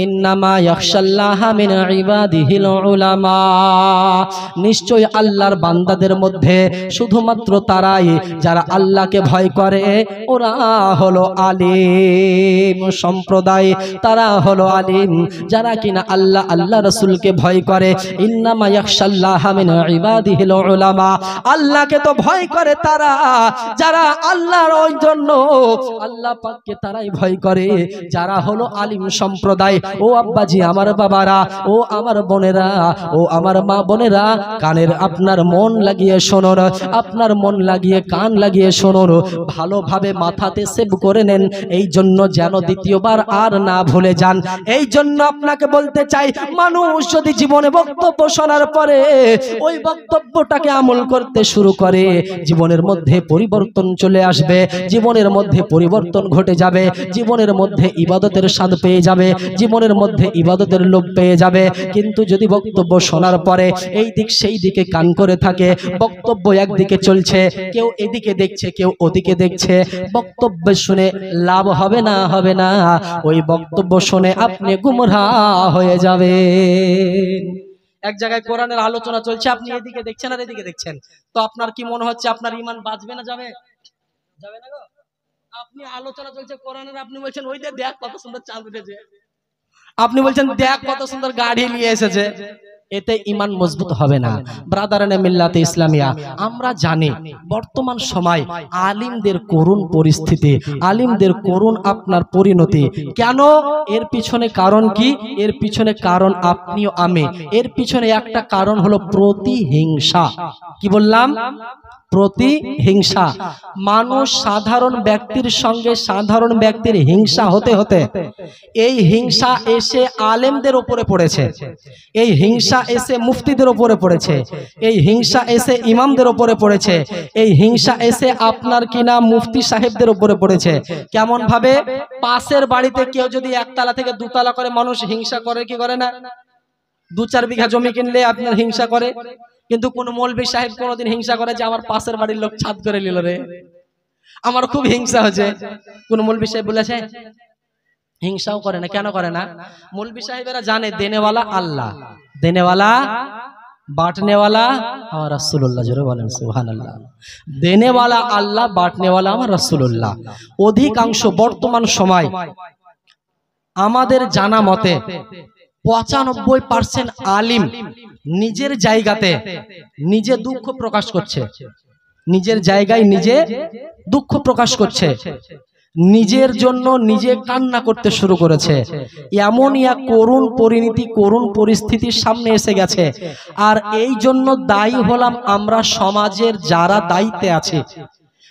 ইন্নামা ইয়াখশাল্লাহা মিন ইবাদিহিল উলামা, নিশ্চয় আল্লাহর বান্দাদের মধ্যে শুধুমাত্র তারাই যারা আল্লাহকে ভয় করে, ওরা হলো আলিম সম্প্রদায়, তারা হলো আলিম যারা কিনা আল্লাহ রাসূলকে ভয় করে। ইন্নামা ইয়াখশাল্লাহা মিন ইবাদিহিল উলামা, আল্লাহকে তো ভয় করে তারা যারা আল্লাহর ওই জন্য আল্লাহ পাককে তারাই ভয় করে, যারা হলো আলিম সম্প্রদায়। ও আব্বাজি, আমার বাবারা, ও আমার বোনেরা, ও আমার মা বোনেরা, কানের আপনার মন লাগিয়ে শুনুন, আপনার মন লাগিয়ে কান লাগিয়ে শুনুন, ভালোভাবে মাথাতে সেভ করে নেন, এই জন্য যেন দ্বিতীয়বার আর না ভুলে যান। এই জন্য আপনাকে বলতে চাই, মানুষ যদি জীবনে বক্তব্য শোনার পরে ওই বক্তব্যটাকে আমল করতে শুরু করে, জীবনের মধ্যে পরিবর্তন চলে আসবে, জীবনের মধ্যে পরিবর্তন ঘটে যাবে, জীবনের মধ্যে ইবাদতের স্বাদ পেয়ে যাবে, জীবনের মধ্যে ইবাদতের লোভ পেয়ে যাবে। কিন্তু যদি বক্তব্য শোনার পরে এই দিক সেই দিকে কান করে থাকে, বক্তব্য একদিকে চলছে, কেউ এদিকে দেখছে কেউ ওদিকে দেখছে, বক্তব্য শুনে লাভ হবে না, হবে না, ওই বক্তব্য শুনে আপনি গুমরাহ হয়ে যাবেন। এক জায়গায় কোরআনের আলোচনা চলছে, আপনি এদিকে দেখছেন আর এদিকে দেখছেন, তো আপনার কি মনে হচ্ছে আপনার ঈমান বাঁচবে না যাবে? যাবে না গো। আপনি আলোচনা চলছে কোরআনের, আপনি বলছেন ওই দেখ কত সুন্দর চাঁদ উঠেছে, আপনি বলছেন দেখ কত সুন্দর গাড়ি নিয়ে এসেছে, এতে ঈমান মজবুত হবে না। ব্রাদারানে মিল্লাতে ইসলামিয়া, আমরা জানি বর্তমান সময় আলিমদের করুণ পরিস্থিতি, আলিমদের করুণ আপনার পরিণতি। কেন? এর পিছনে কারণ কি? এর পিছনে কারণ আপনিও আমি, এর পিছনে একটা কারণ হলো প্রতিহিংসা। কি বললাম? প্রতিহিংসা। মানুষ সাধারণ ব্যক্তির সঙ্গে সাধারণ ব্যক্তির হিংসা হতে হতে এই হিংসা এসে আলেমদের উপরে পড়েছে, এই হিংসা এসে মুফতিদের উপরে পড়েছে, এই হিংসা এসে ইমামদের উপরে পড়েছে, এই হিংসা এসে আপনার কিনা মুফতি সাহেবদের উপরে পড়েছে। কেমন ভাবে? পাশের বাড়িতে কেউ যদি একতলা থেকে দুতলা করে, মানুষ হিংসা করে কি করে না? 2-4 বিঘা জমি কিনলে আপনার হিংসা করে, কিন্তু কোন মৌলভী সাহেব কোনদিন হিংসা করে যে আমার পাশের বাড়ির লোক ছাদ করে নিল রে, আমার খুব হিংসা হচ্ছে? কোন মৌলভী সাহেব বলেছে? হিংসাও করে না। কেন করে না? মৌলভী সাহেবেরা জানে দেনেওয়ালা আল্লাহ, দেনেওয়ালা বাঁটনেওয়ালা আমার রাসূলুল্লাহ। জোরে বলেন সুবহানাল্লাহ। দেনেওয়ালা আল্লাহ, বাঁটনেওয়ালা আমার রাসূলুল্লাহ। অধিকাংশ বর্তমান সময় আমাদের জানা মতে 95% আলিম নিজের জায়গাতে নিজে দুঃখ প্রকাশ করছে, নিজের জায়গায় নিজে দুঃখ প্রকাশ করছে, নিজের জন্য নিজে কান্না করতে শুরু করেছে। এমন এক করুণ পরিণতি, করুণ পরিস্থিতির সামনে এসে গেছে। আর এই জন্য দায়ী হলাম আমরা, সমাজের যারা দায়িত্বে আছে।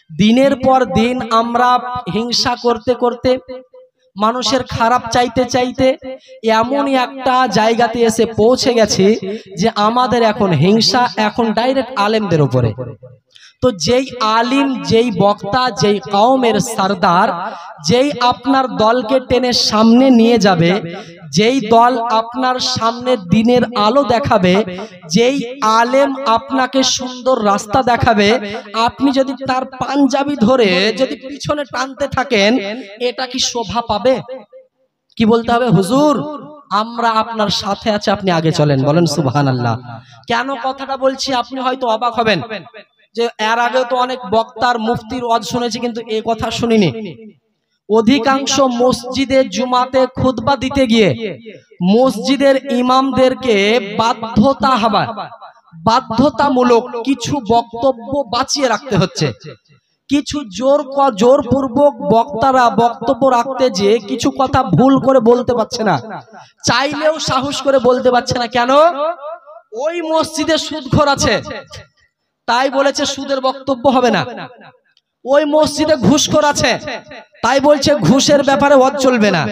দিনের পর দিন আমরা হিংসা করতে করতে, মানুষের খারাপ চাইতে চাইতে এমনই একটা জায়গাতে এসে পৌঁছে গেছে যে আমাদের এখন হিংসা এখন ডাইরেক্ট আলেমদের উপরে। তো যেই আলিম, যেই বক্তা, যেই কওমের সরদার, যেই আপনার দলকে টেনে সামনে নিয়ে যাবে, যেই দল আপনার সামনে দিনের আলো দেখাবে, যেই আলেম আপনাকে সুন্দর রাস্তা দেখাবে, আপনি যদি তার পাঞ্জাবি ধরে যদি পিছনে টানতে থাকেন, এটা কি শোভা পাবে? কি বলতে হবে? হুজুর আমরা আপনার সাথে আছি, আপনি আগে চলেন। বলেন সুবহানাল্লাহ। কেন কথাটা বলছি আপনি হয়তো অবাক হবেন যে এর আগে তো অনেক বক্তার মুফতির ওয়াজ শুনেছি, কিন্তু এই কথা শুনিনি। অধিকাংশ মসজিদে জুমাতে খুতবা দিতে গিয়ে মসজিদের ইমামদেরকে বাধ্যতামূলক কিছু বক্তব্য বাঁচিয়ে রাখতে হচ্ছে। কিছু জোরপূর্বক বক্তারা বক্তব্য রাখতে যে কিছু কথা ভুল করে বলতে পারছে না, চাইলেও সাহস করে বলতে পারছে না। কেন? ওই মসজিদে সুদখোর আছে, তাই বলেছে সুদের বক্তব্য হবে না। ওই মসজিদে ঘুষখোর আছে, তাই বলছে ঘুষের ব্যাপারে ওয়াজ চলবে না।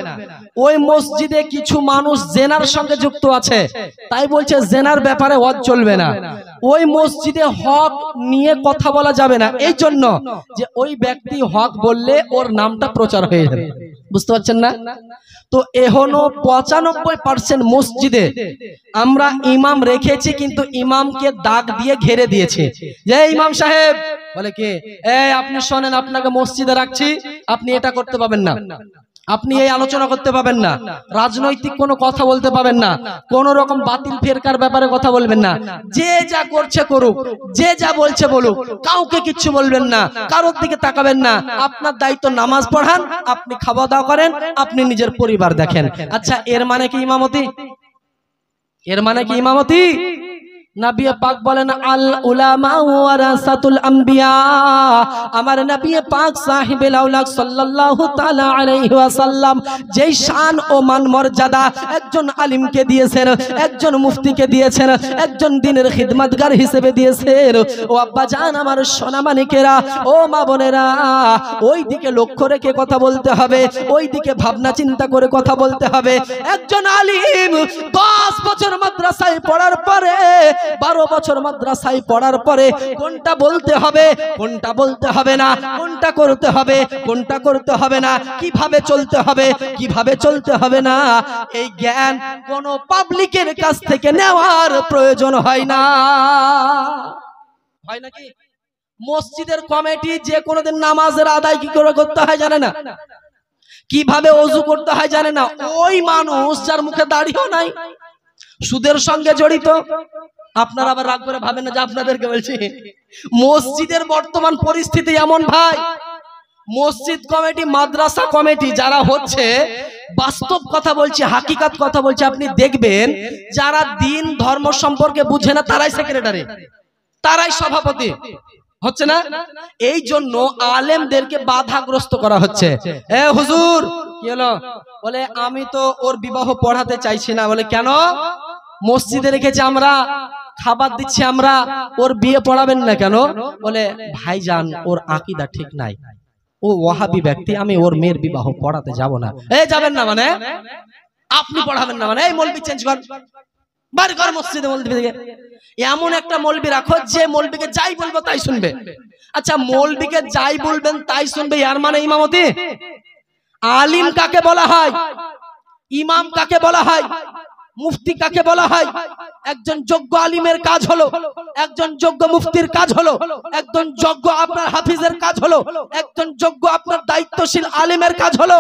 ওই মসজিদে কিছু মানুষ জেনার সঙ্গে যুক্ত আছে, তাই বলছে জেনার ব্যাপারে ওয়াজ চলবে না। ওই মসজিদে হক নিয়ে কথা বলা যাবে না, এই জন্য যে ওই ব্যক্তি হক বললে ওর নামটা প্রচার হয়ে যাবে। বুঝতে পারছেন না? তো এখনো 95% মসজিদে আমরা ইমাম রেখেছি, কিন্তু ইমামকে দাগ দিয়ে ঘিরে দিয়েছে যে ইমাম সাহেব বলে কে, এই আপনি শোনেন, আপনাকে মসজিদে রাখছি, আপনি এটা করতে পাবেন না। আপনি এই আলোচনা করতে পাবেন না, রাজনৈতিক কোনো কথা বলতে পাবেন না, কোন রকম বাতিল ফেরকার ব্যাপারে কথা বলবেন না। যে যা করছে করুক, যে যা বলছে বলুক, কাউকে কিচ্ছু বলবেন না, কারোর দিকে তাকাবেন না। আপনার দায়িত্ব নামাজ পড়ান, আপনি খাওয়া দাওয়া করেন, আপনি নিজের পরিবার দেখেন। আচ্ছা, এর মানে কি ইমামতি? এর মানে কি ইমামতি? নবী পাক বলেন আল উলামা ওয়ারাসাতুল আম্বিয়া। আমার নবী পাক সাহিবুল আওলাদ সাল্লাল্লাহু তাআলা আলাইহি ওয়াসাল্লাম যেই শান ও মান মর্যাদা একজন আলিমকে দিয়েছেন, একজন মুফতিকে দিয়েছেন, একজন দ্বীনের খিদমতগার হিসেবে দিয়েছেন। ও আব্বা জান, আমার সোনা মানিকেরা, ও মা বোনেরা, ওই দিকে লক্ষ্য রেখে কথা বলতে হবে, ওই দিকে ভাবনা চিন্তা করে কথা বলতে হবে। একজন আলিম 10 বছর মাদ্রাসায় পড়ার পরে, 12 বছর মাদ্রাসায় পড়ার পরে কোনটা বলতে হবে, কোনটা বলতে হবে না, কোনটা করতে হবে, কোনটা করতে হবে না, কিভাবে চলতে হবে, কিভাবে চলতে হবে না, এই জ্ঞান কোন পাবলিকের কাছ থেকে নেওয়ার প্রয়োজন হয় না। হয় নাকি? মসজিদের কমিটি যে কোনোদিন নামাজের আদায় কি করে করতে হয় জানে না, কিভাবে ওযু করতে হয় জানে না। ওই মানুষ যার মুখে দাড়িও নাই, সুদের সঙ্গে জড়িত। আপনারা আবার রাগ করে ভাবেন না যে আপনাদেরকে বলছি। মসজিদের বর্তমান পরিস্থিতি এমন ভাই, মসজিদ কমিটি, মাদ্রাসা কমিটি যারা হচ্ছে, বাস্তব কথা বলছি, হাকিকাত কথা বলছি, আপনি দেখবেন যারা দিন ধর্ম সম্পর্কে বুঝে না তারাই সেক্রেটারি, তারাই সভাপতি, হচ্ছে না? এই জন্য আলেমদেরকে বাধাগ্রস্ত করা হচ্ছে। এ হুজুর, কি হলো? বলে আমি তো ওর বিবাহ পড়াতে চাইছি না। বলে কেন? মসজিদে রেখেছি আমরা, খাবার দিচ্ছি আমরা, ওর বিয়ে পড়াবেন না কেন? বলে ভাইজান, ওর আকীদা ঠিক নাই, ও ওয়াহাবি ব্যক্তি, আমি ওর মেয়ের বিবাহ পড়াতে যাব না। এই যাবেন না মানে? আপনি পড়াবেন না মানে? এই মৌলবি চেঞ্জ কর, বাড়ি ঘর মসজিদে মৌলবি থেকে। এমন একটা মৌলবি রাখো যে মৌলবিকে যাই বলবো তাই শুনবে। আচ্ছা, মৌলবিকে যাই বলবেন তাই শুনবে, এর মানে ইমামতি? আলিম কাকে বলা হয়? ইমাম কাকে বলা হয়? মুফতি কাকে বলা হয়? একজন যোগ্য আলিমের কাজ হলো, একজন যোগ্য মুফতির কাজ হলো, একজন যোগ্য আপনার হাফিজের কাজ হলো, একজন যোগ্য আপনার দায়িত্বশীল আলিমের কাজ হলো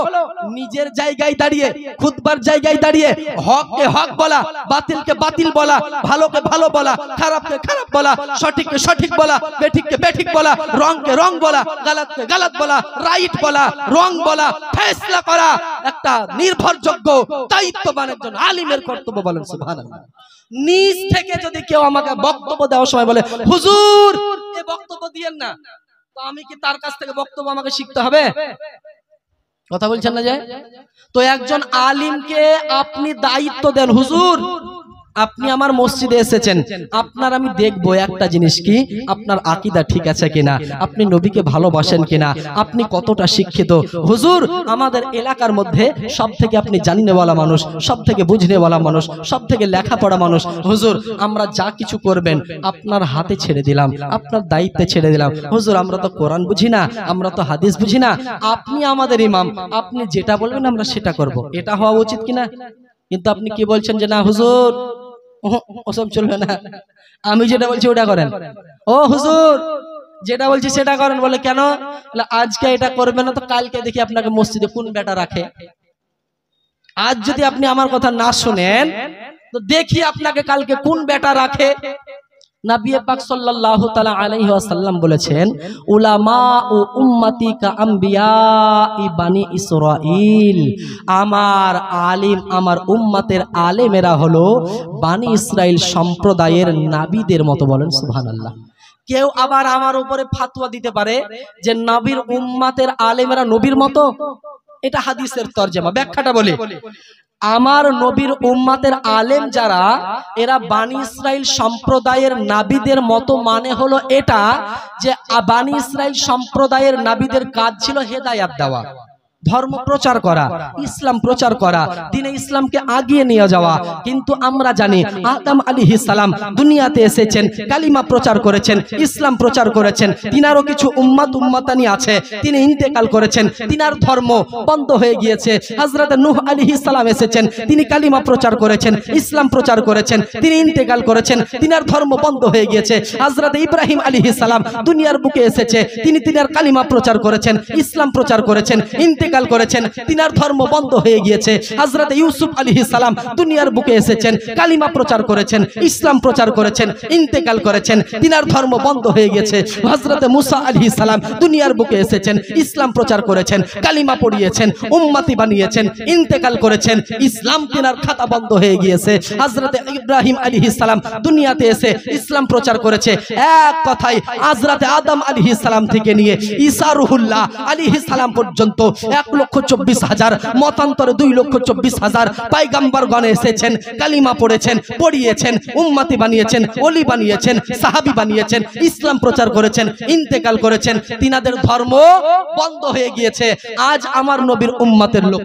নিজের জায়গায় দাঁড়িয়ে, খুতবার জায়গায় দাঁড়িয়ে হককে হক বলা, বাতিলকে বাতিল বলা, ভালোকে ভালো বলা, খারাপকে খারাপ বলা, সঠিককে সঠিক বলা, বেঠিককে বেঠিক বলা, রংকে রং বলা, গালাতকে গালাত বলা, রাইট বলা, রং বলা, ফয়সালা করা একটা নির্ভরযোগ্য দায়িত্ববান একজন আলিমের কর্তব্য। বলেন সুবহানাল্লাহ। নিজ থেকে যদি কেউ আমাকে বক্তব্য দেওয়ার সময় বলে হুজুর এই বক্তব্য দিয়েন না, তো আমি কি তার কাছ থেকে বক্তব্য আমাকে শিখতে হবে? কথা বলছেন না যে? তো একজন আলিমকে আপনি দায়িত্ব দেন, হুজুর আপনি আমার মসজিদে এসেছেন, আপনার আমি দেখবো একটা জিনিস, কি আপনার আকীদা ঠিক আছে কিনা, আপনি নবীকে ভালোবাসেন কিনা, আপনি কতটা শিক্ষিত। হুজুর আমাদের এলাকার মধ্যে সব থেকে আপনি জাননেওয়ালা মানুষ, সব থেকে বুঝনেওয়ালা মানুষ, সব থেকে লেখাপড়া মানুষ, হুজুর আমরা যা কিছু করবেন আপনার হাতে ছেড়ে দিলাম, আপনার দায়িত্বে ছেড়ে দিলাম। হুজুর আমরা তো কোরআন বুঝি না, আমরা তো হাদিস বুঝি না, আপনি আমাদের ইমাম, আপনি যেটা বলবেন আমরা সেটা করব। এটা হওয়া উচিত কিনা? কিন্তু আপনি কি বলছেন যে না হুজুর ওসব চলবে না, আমি যেটা বলছি ওটা করেন। ও হুজুর যেটা বলছি সেটা করেন। বলে কেন? আজকে এটা করবে না তো কালকে দেখি আপনাকে মসজিদে কোন বেটা রাখে। আজ যদি আপনি আমার কথা না শুনেন তো দেখি আপনাকে কালকে কোন বেটা রাখে। নবী পাক সাল্লাল্লাহু তাআলা আলাইহি ওয়াসাল্লাম বলেছেন উলামা ও উম্মতি কা আমবিয়াই বানি ইসরাঈল। আমার আলিম, আমার উম্মতের আলেমেরা হলো বানি ইসরাইল সম্প্রদায়ের নবীদের মতো। বলেন সুবহানাল্লাহ। কেউ আবার আমার উপরে ফাতোয়া দিতে পারে যে নবীর উম্মতের আলেমেরা নবীর মতো, এটা হাদিসের তরজমা, ব্যাখ্যাটা বলি। আমার নবীর উম্মতের আলেম যারা, এরা বানি ইসরাইল সম্প্রদায়ের নবীদের মতো, মানে হলো এটা যে বানি ইসরাইল সম্প্রদায়ের নবীদের কাজ ছিল হেদায়াত দেওয়া, ধর্ম প্রচার করা, ইসলাম প্রচার করা, দ্বীনে ইসলামকে আগিয়ে নিয়ে যাওয়া। কিন্তু আমরা জানি আদম আলাইহিস সালাম দুনিয়াতে এসেছেন, কালিমা প্রচার করেছেন, ইসলাম প্রচার করেছেন, তিনারও কিছু উম্মত উম্মতানি আছে, তিনি ইন্তেকাল করেছেন, তিনার ধর্ম বন্ধ হয়ে গিয়েছে। হযরত নূহ আলাইহিস সালাম এসেছেন, তিনি কালিমা প্রচার করেছেন, ইসলাম প্রচার করেছেন, তিনি ইন্তেকাল করেছেন, তিনার ধর্ম বন্ধ হয়ে গিয়েছে। হযরত ইব্রাহিম আলাইহিস সালাম দুনিয়ার বুকে এসেছে, তিনি তিনার কালিমা প্রচার করেছেন, ইসলাম প্রচার করেছেন, ইন্তেকাল করেছেন, তিনার ধর্ম বন্ধ হয়ে গিয়েছে। হযরত ইউসুফ আলাইহিস সালাম দুনিয়ার বুকে এসেছেন, কালিমা প্রচার করেছেন, ইসলাম প্রচার করেছেন, ইন্তেকাল করেছেন, তিনার ধর্ম বন্ধ হয়ে গেছে। হযরত মুসা আলাইহিস সালাম দুনিয়ার বুকে এসেছেন, ইসলাম প্রচার করেছেন, কালিমা পড়িয়েছেন, উম্মতি বানিয়েছেন, ইন্তেকাল করেছেন, ইসলাম তিনার খাতা বন্ধ হয়ে গিয়েছে। হযরত ইব্রাহিম আলাইহিস সালাম দুনিয়াতে এসে ইসলাম প্রচার করেছে। এক কথায় হযরত আদম আলাইহিস সালাম থেকে নিয়ে ঈসা রুহুল্লাহ আলাইহিস সালাম পর্যন্ত 1,24,000 মতান্তরে 2,24,000 পয়গম্বরগণ এসেছেন, কালিমা পড়েছেন, পড়িয়েছেন, উম্মতি বানিয়েছেন, ওলি বানিয়েছেন, সাহাবী বানিয়েছেন, ইসলাম প্রচার করেছেন, ইন্তেকাল করেছেন, তিনাদের ধর্ম বন্ধ হয়ে গিয়েছে। আজ আমার নবীর উম্মতের লোক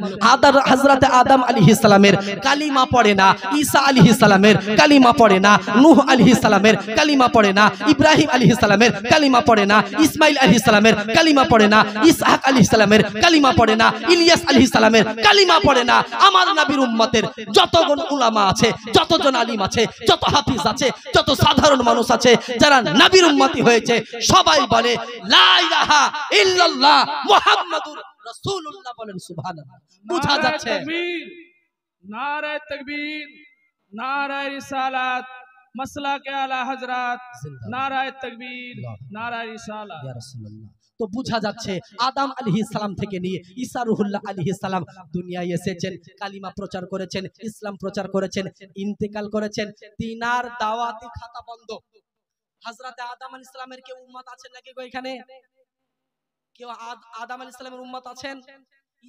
হযরত আদম আলাইহিস সালামের কালিমা পড়ে না, ঈসা আলাইহিস সালামের কালিমা পড়ে না, নূহ আলাইহিস সালামের কালিমা পড়ে না, ইব্রাহিম আলাইহিস সালামের কালিমা পড়ে না, ইসমাইল আলাইহিস সালামের কালিমা পড়ে না, ইসহাক আলাইহিস সালামের কালিমা পড়ে না, ইলিয়াস আলাইহিস সালামের কালিমা পড়ে না। আমার নবীর উম্মতের যতজন উলামা আছে, যতজন আলিম আছে, যত হাফিজ আছে, যত সাধারণ মানুষ আছে, যারা নবীর উম্মতি হয়েছে, সবাই বলে লা ইলাহা ইল্লাল্লাহ মুহাম্মাদুর রাসূলুল্লাহ। বলেন সুবহানাল্লাহ। বুঝা যাচ্ছে? नारे तकबीर, नारे रिसालत, मसला के आला हजरत, नारे तकबीर, नारे रिसालत। या রাসূলুল্লাহ। তো বুঝা যাচ্ছে আদম আলাইহিস সালাম থেকে নিয়ে ঈসা রুহুল্লাহ আলাইহিস সালাম দুনিয়ায় এসেছেন, কালিমা প্রচার করেছেন, ইসলাম প্রচার করেছেন, ইন্তেকাল করেছেন, তিনার দাওয়াতি খাতা বন্ধ। হযরত আদম আলাইহিস সালামের কেউ উম্মত আছেন নাকি গো এখানে? কেউ আদম আলাইহিস সালামের উম্মত আছেন?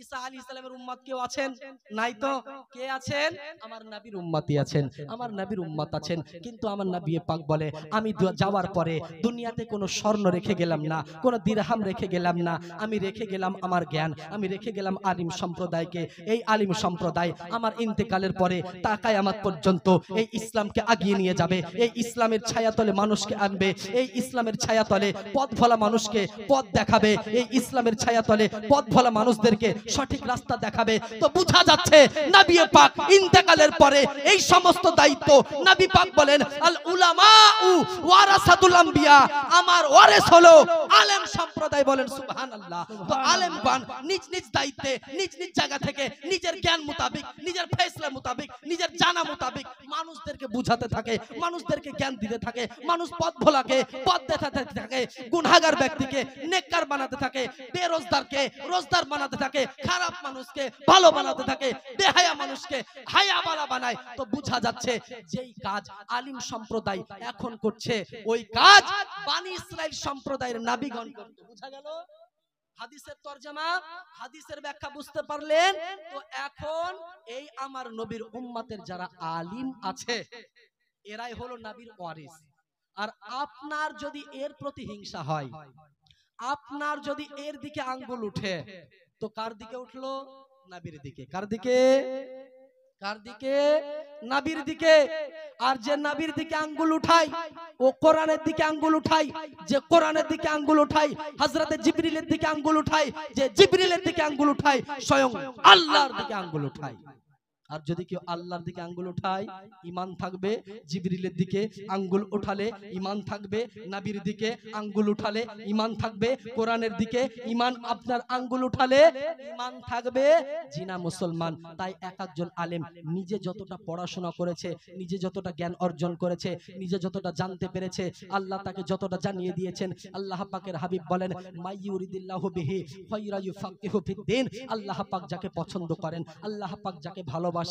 ঈসা আলাইহিস সালামের উম্মত কেউ আছেন? নাই তো। কে আছেন? আমার নবীর উম্মতি আছেন, আমার নবীর উম্মত আছেন। কিন্তু আমার নবী পাক বলে, আমি যাওয়ার পরে দুনিয়াতে কোনো স্বর্ণ রেখে গেলাম না, কোনো দিরহাম রেখে গেলাম না, আমি রেখে গেলাম আমার জ্ঞান, আমি রেখে গেলাম আলিম সম্প্রদায়কে। এই আলিম সম্প্রদায় আমার ইন্তেকালের পরে তা কিয়ামত পর্যন্ত এই ইসলামকে আগিয়ে নিয়ে যাবে, এই ইসলামের ছায়াতলে মানুষকে আনবে, এই ইসলামের ছায়াতলে পথ ভোলা মানুষকে পথ দেখাবে, এই ইসলামের ছায়াতলে পথ ভোলা মানুষদেরকে সঠিক রাস্তা দেখাবে। তো বুঝা যাচ্ছে নবী পাক ইন্তেকালের পরে এই সমস্ত দায়িত্ব নবী পাক বলেন আল উলামাউ ওয়ারাসাতুল আম্বিয়া, আমার ওয়ারিস হলো আলেম সম্প্রদায়। বলেন সুবহানাল্লাহ। তো আলেমগণ নিজ নিজ দায়িত্বে, নিজ নিজ জায়গা থেকে নিজের জ্ঞান মোতাবেক, নিজের ফয়সালা মোতাবেক, নিজের জানা মোতাবেক মানুষদেরকে বুঝাতে থাকে, মানুষদেরকে জ্ঞান দিতে থাকে, মানুষ পথ ভোলাকে পথ দেখাতে থাকে, গুনাহগার ব্যক্তিকে নেককার বানাতে থাকে, বেরোজগারকে রোজগার বানাতে থাকে, খারাপ মানুষকে ভালো বানাতে থাকে, বেহায়া মানুষকে হায়াওয়ালা বানায়। তো বুঝা যাচ্ছে যেই কাজ আলিম সম্প্রদায় এখন করছে, ওই কাজ বনি ইসরাইল সম্প্রদায়ের নবীগণ করত। বুঝা গেল? হাদিসের তরজমা, হাদিসের ব্যাখ্যা বুঝতে পারলেন? তো এখন এই আমার নবীর উম্মতের যারা আলিম আছে, এরাই হলো নবীর ওয়ারিস। আর আপনার যদি এর প্রতি হিংসা হয়, আপনার যদি এর দিকে আঙ্গুল উঠে, তো কার দিকে উঠলো? নবীর দিকে। কার দিকে? কার দিকে? নবীর দিকে। আর যে নবীর দিকে আঙ্গুল উঠায় ও কোরআনের দিকে আঙ্গুল উঠায়, যে কোরআনের দিকে আঙ্গুল উঠায়, হযরতে জিবরিলের দিকে আঙ্গুল উঠায়, যে জিবরিলের দিকে আঙ্গুল উঠায়, স্বয়ং আল্লাহর দিকে আঙ্গুল উঠায়। আর যদি কেউ আল্লাহর দিকে আঙ্গুল উঠায়, ঈমান থাকবে। জিবরিলের দিকে আঙ্গুল উঠালে ঈমান থাকবে, নবীর দিকে আঙ্গুল উঠালে ঈমান থাকবে, কোরআনের দিকে ঈমান আপনার আঙ্গুল উঠালে ঈমান থাকবে। জিনা মুসলমান। তাই এক একজন আলেম নিজে যতটা পড়াশোনা করেছে, নিজে যতটা জ্ঞান অর্জন করেছে, নিজে যতটা জানতে পেরেছে, আল্লাহ তাকে যতটা জানিয়ে দিয়েছেন। আল্লাহ পাকের হাবিব বলেন, মাইয়ুরিদিল্লাহু বিহি খায়রা ইউফাক্কিহু ফিদ্দিন। আল্লাহ পাক যাকে পছন্দ করেন, আল্লাহ পাক যাকে ভালোবাসেন,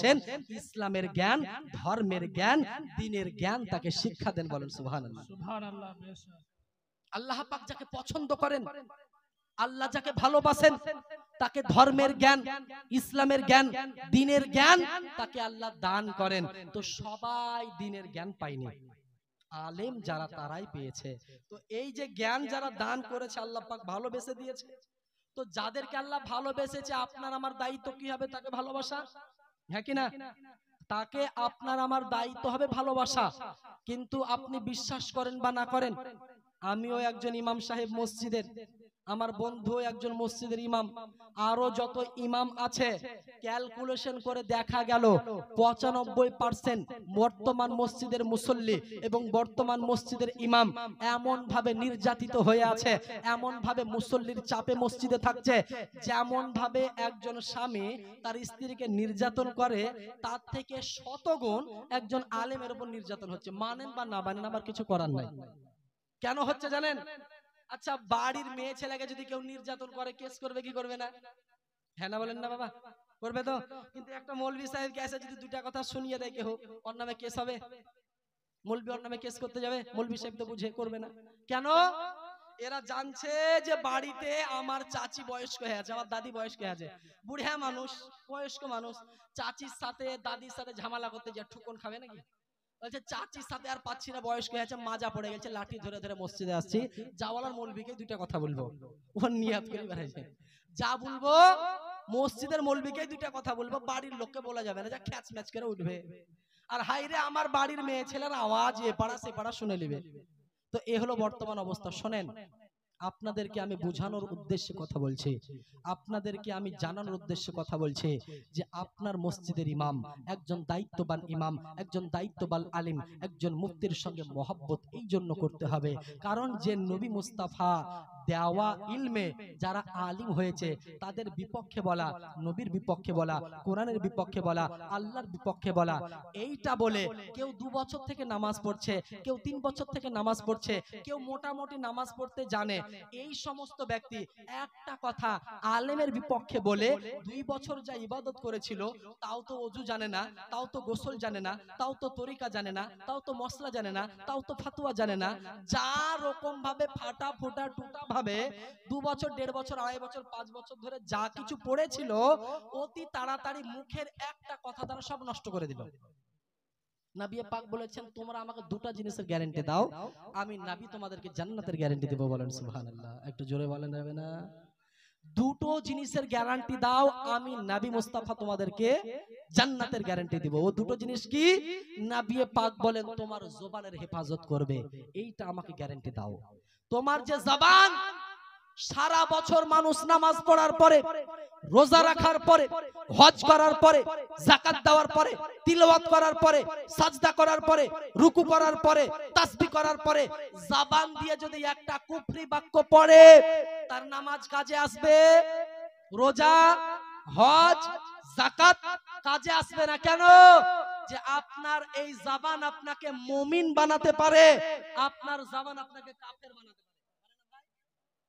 ইসলামের জ্ঞান, ধর্মের জ্ঞান, দ্বীনের জ্ঞান তাকে শিক্ষা দেন। বলেন সুবহানাল্লাহ। সুবহানাল্লাহ। আল্লাহ পাক যাকে পছন্দ করেন, আল্লাহ যাকে ভালোবাসেন, তাকে ধর্মের জ্ঞান, ইসলামের জ্ঞান, দ্বীনের জ্ঞান তাকে আল্লাহ দান করেন। তো সবাই দ্বীনের জ্ঞান পায়নি, আলেম যারা তারাই পেয়েছে। তো এই যে জ্ঞান যারা দান করেছে, আল্লাহ পাক ভালোবেসে দিয়েছে। তো যাদেরকে আল্লাহ ভালোবেসেছে, আপনার আমার দায়িত্ব কি হবে? তাকে ভালোবাসা, হ্যাঁ কি না? তাকে আপনার আমার দায়িত্ব হবে ভালোবাসা। কিন্তু আপনি বিশ্বাস করেন বা না করেন, আমিও একজন ইমাম সাহেব মসজিদের, আমার বন্ধু একজন মসজিদের ইমাম, আরো যত ইমাম আছে ক্যালকুলেশন করে দেখা গেল 95% বর্তমান মসজিদের মুসল্লি এবং বর্তমান মসজিদের ইমাম এমন ভাবে নির্যাতিত হয়ে আছে, এমন ভাবে মুসল্লির চাপে মসজিদে থাকছে, যেমন ভাবে একজন স্বামী তার স্ত্রীকে নির্যাতন করে তার থেকে শতগুণ একজন আলেমের উপর নির্যাতন হচ্ছে। মানেন বা না মানেন, আমার কিছু করার নাই। কেন হচ্ছে জানেন? আচ্ছা, বাড়ির মেয়ে ছেলেকে যদি কেউ নির্যাতন করে কেস করবে কি করবে না? হ্যাঁ না বলেন না বাবা? করবে তো। কিন্তু একটা মৌলভী সাহেবকে এসে যদি দুটা কথা শুনিয়ে দেয় কেউ, ওর নামে কেস হবে? মৌলভী ওর নামে কেস করতে যাবে? মৌলভী সাহেব তো বুঝে করবে না। কেন? এরা জানছে যে বাড়িতে আমার চাচি বয়স্ক হয়ে আছে, আমার দাদি বয়স্ক হয়ে আছে, বুড়া মানুষ, বয়স্ক মানুষ, চাচির সাথে দাদির সাথে ঝামেলা করতে যায়, ঠুকন খাবে নাকি? বলছে চাচির সাথে আর পাচ্ছি না, বয়স্ক হয়ে আছে, মাজা পড়ে গেছে, লাঠি ধরে ধরে মসজিদে আসছি, জাওয়ালার মৌলভীকে দুইটা কথা বলবো। ওর নিয়াত করে বেড়াইছে, যা বলবো মসজিদের মৌলভীকে দুইটা কথা বলবো, বাড়ির লোককে বলা যাবে না, যা খ্যাচ ম্যাচ করে উঠবে। আর হাইরে আমার বাড়ির মেয়ে ছেলের আওয়াজ এ পাড়া সে পাড়া শুনে নিবে। তো এ হলো বর্তমান অবস্থা। শোনেন, আপনাদেরকে আমি বোঝানোর উদ্দেশ্যে কথা বলছি, আপনাদেরকে আমি জানানোর উদ্দেশ্যে কথা বলছি যে আপনার মসজিদের ইমাম একজন দায়িত্ববান ইমাম, একজন দায়িত্ববান আলিম, একজন মুফতির সঙ্গে মহব্বত এই জন্য করতে হবে কারণ যে নবী মুস্তাফা দেওয়া ইলমে যারা আলিম হয়েছে তাদের বিপক্ষে বলা, নবীর বিপক্ষে বলা, কোরআনের বিপক্ষে বলা, আল্লাহর বিপক্ষে বলা, এইটা বলে কেউ 2 বছর থেকে নামাজ পড়ছে, কেউ 3 বছর থেকে নামাজ পড়ছে, কেউ মোটামুটি নামাজ পড়তে জানে, এই সমস্ত ব্যক্তি একটা কথা আলেমের বিপক্ষে বলে 2 বছর যা ইবাদত করেছিল তাও তো ওযু জানে না, তাও তো গোসল জানে না, তাও তো তরিকা জানে না, তাও তো মশলা জানে না, তাও তো ফাতুয়া জানে না, যা রকম ভাবে ফাটা ফোটা টুটা ভাবে 2 বছর 1.5 বছর 2.5 বছর 5 বছর ধরে যা কিছু পড়েছিল অতি তাড়াতাড়ি মুখের একটা কথা দ্বারা সব নষ্ট করে দিল। নবী পাক বলেছেন তোমরা আমাকে দুটো জিনিসের গ্যারান্টি দাও, আমি নবী তোমাদেরকে জান্নাতের গ্যারান্টি দেব। বলেন সুবহানাল্লাহ, একটু জোরে বলেন হবে না? দুটো জিনিসের গ্যারান্টি দাও, আমি নবী মুস্তাফা তোমাদেরকে জান্নাতের গ্যারান্টি দেব। ও দুটো জিনিস কি? নবী পাক বলেন তোমার জবানের হেফাজত করবে, এইটা আমাকে গ্যারান্টি দাও। তোমার যে জবান সারা বছর মানুষ নামাজ পড়ার পরে, রোজা রাখার পরে, হজ করার পরে, যাকাত দেওয়ার পরে, তিলাওয়াত করার পরে, সাজদা করার পরে, রুকু করার পরে, তাসবিহ করার পরে জবান দিয়ে যদি একটা কুফরি বাক্য পড়ে তার নামাজ কাজে আসবে? রোজা, হজ, যাকাত কাজে আসবে না। কেন? যে আপনার এই জবান আপনাকে মুমিন বানাতে পারে, আপনার জবান আপনাকে কাফের বানাতে পারে।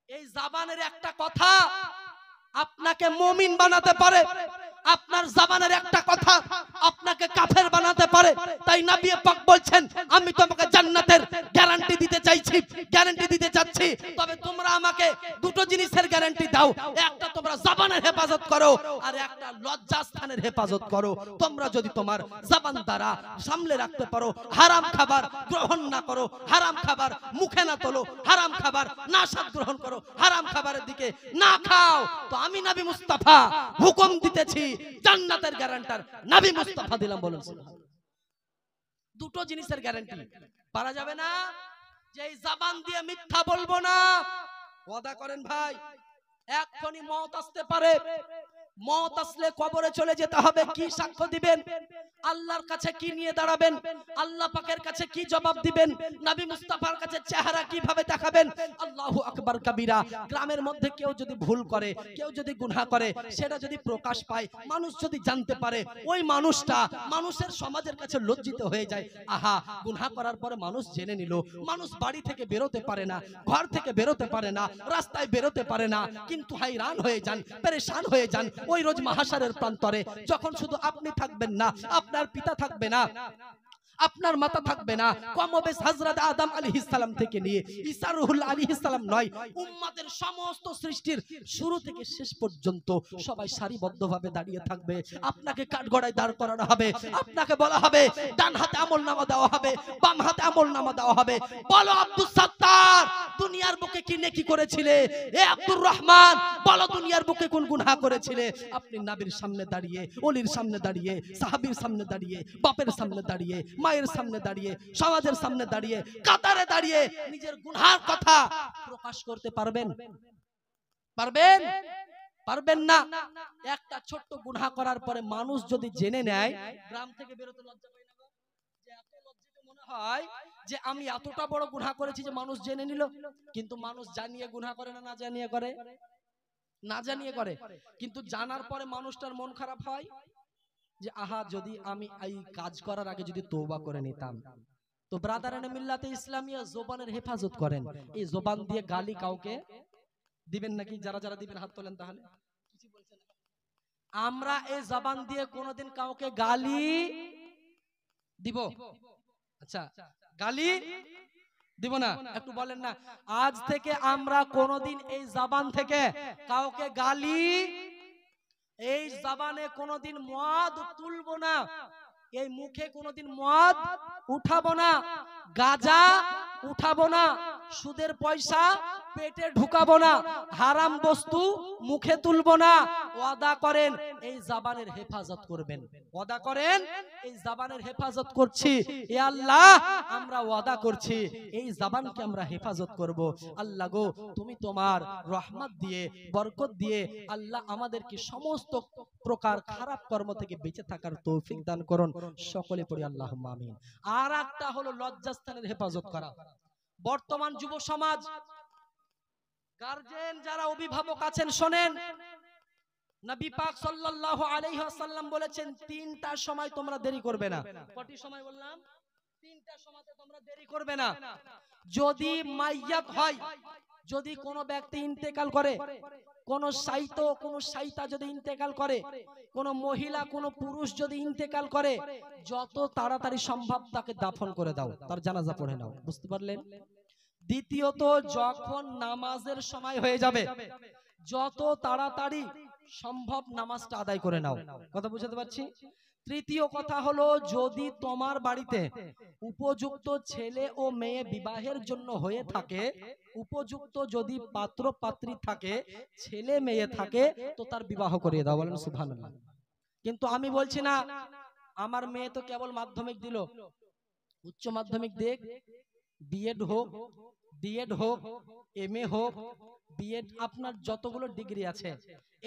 এই জবানের একটা কথা আপনাকে মুমিন বানাতে পারে, আপনার জবানের একটা কথা আপনাকে কাফের বানাতে পারে। তাই নবী পাক বলছেন আমি তোমাকে জান্নাতের গ্যারান্টি দিতে চাইছি, গ্যারান্টি দিতে চাচ্ছি, তবে তোমরা আমাকে দুটো জিনিসের গ্যারান্টি দাও, একটা তোমরা জবানের হেফাজত করো আর একটা লজ্জাস্থানের হেফাজত করো। তোমরা যদি তোমার জবান দ্বারা সামলে রাখতে পারো, হারাম খাবার গ্রহণ না করো, হারাম খাবার মুখে না তোলো, হারাম খাবার না স্বাদ গ্রহণ করো, হারাম খাবারের দিকে না খাও, তো আমি নবী মুস্তাফা হুকুম দিতেছি জান্নাতের গ্যারান্টার নবী মুস্তাফা দিলাম। বলুন সুবহানাল্লাহ। দুটো জিনিসের গ্যারান্টি পারা যাবে না, যে এই জবান দিয়ে মিথ্যা বলবো না। ওয়াদা করেন ভাই, এখনই মওত আসতে পারে, মওত আসলে কবরে চলে যেতে হবে, কি সাক্ষ্য দিবেন? আল্লাহর কাছে কি নিয়ে দাঁড়াবেন? আল্লাহ পাকের কাছে কি জবাব দিবেন? নবী মুস্তাফার কাছে চেহারা কিভাবে দেখাবেন? আল্লাহু আকবার কবিরা। গ্রামের মধ্যে কেউ যদি ভুল করে, কেউ যদি গুনাহ করে, সেটা যদি প্রকাশ পায়, মানুষ যদি জানতে পারে, ওই মানুষটা মানুষের সমাজের কাছে লজ্জিত হয়ে যায়। আহা, গুনাহ করার পরে মানুষ জেনে নিল, মানুষ বাড়ি থেকে বেরোতে পারে না, ঘর থেকে বেরোতে পারে না, রাস্তায় বেরোতে পারে না, কিন্তু হায়রান হয়ে যান, পেরেশান হয়ে যান ওই রোজ মাহশারের প্রান্তরে, যখন শুধু আপনি থাকবেন না, আপনার পিতা থাকবে না, আপনার মাতা থাকবে না, কমবেশ হযরত আদম আলাইহিস সালাম থেকে নিয়ে ঈসা রূহুল আলাইহিস সালাম নয়, উম্মতের সমস্ত সৃষ্টির শুরু থেকে শেষ পর্যন্ত সবাই সারিবদ্ধভাবে দাঁড়িয়ে থাকবে। আপনাকে কাঠগড়ায় দাঁড় করানো হবে, আপনাকে বলা হবে ডান হাতে আমলনামা দেওয়া হবে, বাম হাতে আমলনামা দেওয়া হবে। বলো আব্দুস সাত্তার, দুনিয়ার বুকে কি নেকি করেছিলে? এ আব্দুর রহমান, বলো দুনিয়ার বুকে কোন গুনাহ করেছিলে? আপনি নবীর সামনে দাঁড়িয়ে, ওলির সামনে দাঁড়িয়ে, সাহাবীর সামনে দাঁড়িয়ে, বাপের সামনে দাঁড়িয়ে, মায়ের সামনে দাঁড়িয়ে, সমাজের সামনে দাঁড়িয়ে, কাতারে দাঁড়িয়ে নিজের গুনাহের কথা প্রকাশ করতে পারবেন? পারবেন? পারবেন না। একটা ছোট্ট গুনাহ করার পরে মানুষ যদি জেনে নেয়, গ্রাম থেকে বেরোতে লজ্জা পায় না? যে এত লজ্জিত মনে হয় যে আমি এতটা বড় গুনাহ করেছি যে মানুষ জেনে নিল। কিন্তু মানুষ জানিয়ে গুনাহ করে না, না জানিয়ে করে? না জানিয়ে করে। কিন্তু জানার পরে মানুষটার মন খারাপ হয় যে আহা, যদি আমি এই কাজ করার আগে যদি তওবা করে নিতাম। তো ব্রাদারানে মিল্লাতে ইসলামিয়া জবানের হেফাজত করেন। এই জবান দিয়ে গালি কাউকে দিবেন নাকি? যারা যারা দিবেন হাত তোলেন। তাহলে আমরা এই জবান দিয়ে কোনোদিন কাউকে গালি দিব? আচ্ছা, গালি দিব না। একটু বলেন না, আজ থেকে আমরা কোনোদিন এই জবান থেকে কাউকে গালি, এই জবানে কোনোদিন মদ তুলবো না, এই মুখে কোনোদিন মদ উঠাবো না, গাঁজা উঠাবো না, সুদের পয়সা পেটে ঢুকাবো না, হারাম বস্তু মুখে তুলবো না। ওয়াদা করেন এই জবানের হেফাজত করবেন। ওয়াদা করেন এই জবানের হেফাজত করছি। এ আল্লাহ, আমরা ওয়াদা করছি এই জবানকে আমরা হেফাজত করব। আল্লাহ গো, তুমি তোমার রহমত দিয়ে, বরকত দিয়ে আল্লাহ আমাদেরকে সমস্ত প্রকার খারাপ কর্ম থেকে বেঁচে থাকার তৌফিক দান করুন। সকলে পড়ি আল্লাহুম্মা আমিন। আর একটা হলো লজ্জাস্থানের হেফাজত করা। বর্তমান যুব সমাজ, গার্জেন যারা অভিভাবক আছেন শোনেন, নবী পাক সাল্লাল্লাহু আলাইহি ওয়াসাল্লাম বলেছেন 3টার সময় তোমরা দেরি করবে না। কয়টি সময় বললাম? 3টার সময়তে তোমরা দেরি করবে না। যদি মাইয়াত হয়, যদি কোনো ব্যক্তি ইন্তেকাল করে, কোন সাইত কোন সাইতা যদি ইন্তেকাল করে, কোন মহিলা কোন পুরুষ যদি ইন্তেকাল করে, যত তাড়াতাড়ি সম্ভব তাকে দাফন করে দাও, তার জানাজা পড়ে নাও। বুঝতে পারলেন? দ্বিতীয়ত, যখন নামাজের সময় হয়ে যাবে, যত তাড়াতাড়ি সম্ভব নামাজটা আদায় করে নাও। কথা বুঝতে পারছি? তৃতীয় কথা হলো, যদি তোমার বাড়িতে উপযুক্ত ছেলে ও মেয়ে বিবাহের জন্য হয়ে থাকে, উপযুক্ত যদি পাত্র পাত্রী থাকে, ছেলে মেয়ে থাকে, তো তার বিবাহ করিয়ে দাও। বলেন সুবহানাল্লাহ। কিন্তু আমি বলছি না, আমার মেয়ে তো কেবল মাধ্যমিক দিল, উচ্চ মাধ্যমিক দেখ, বিএড হোক, ডিএড হোক, এমএ হোক, বিএড, আপনার যতগুলো ডিগ্রি আছে,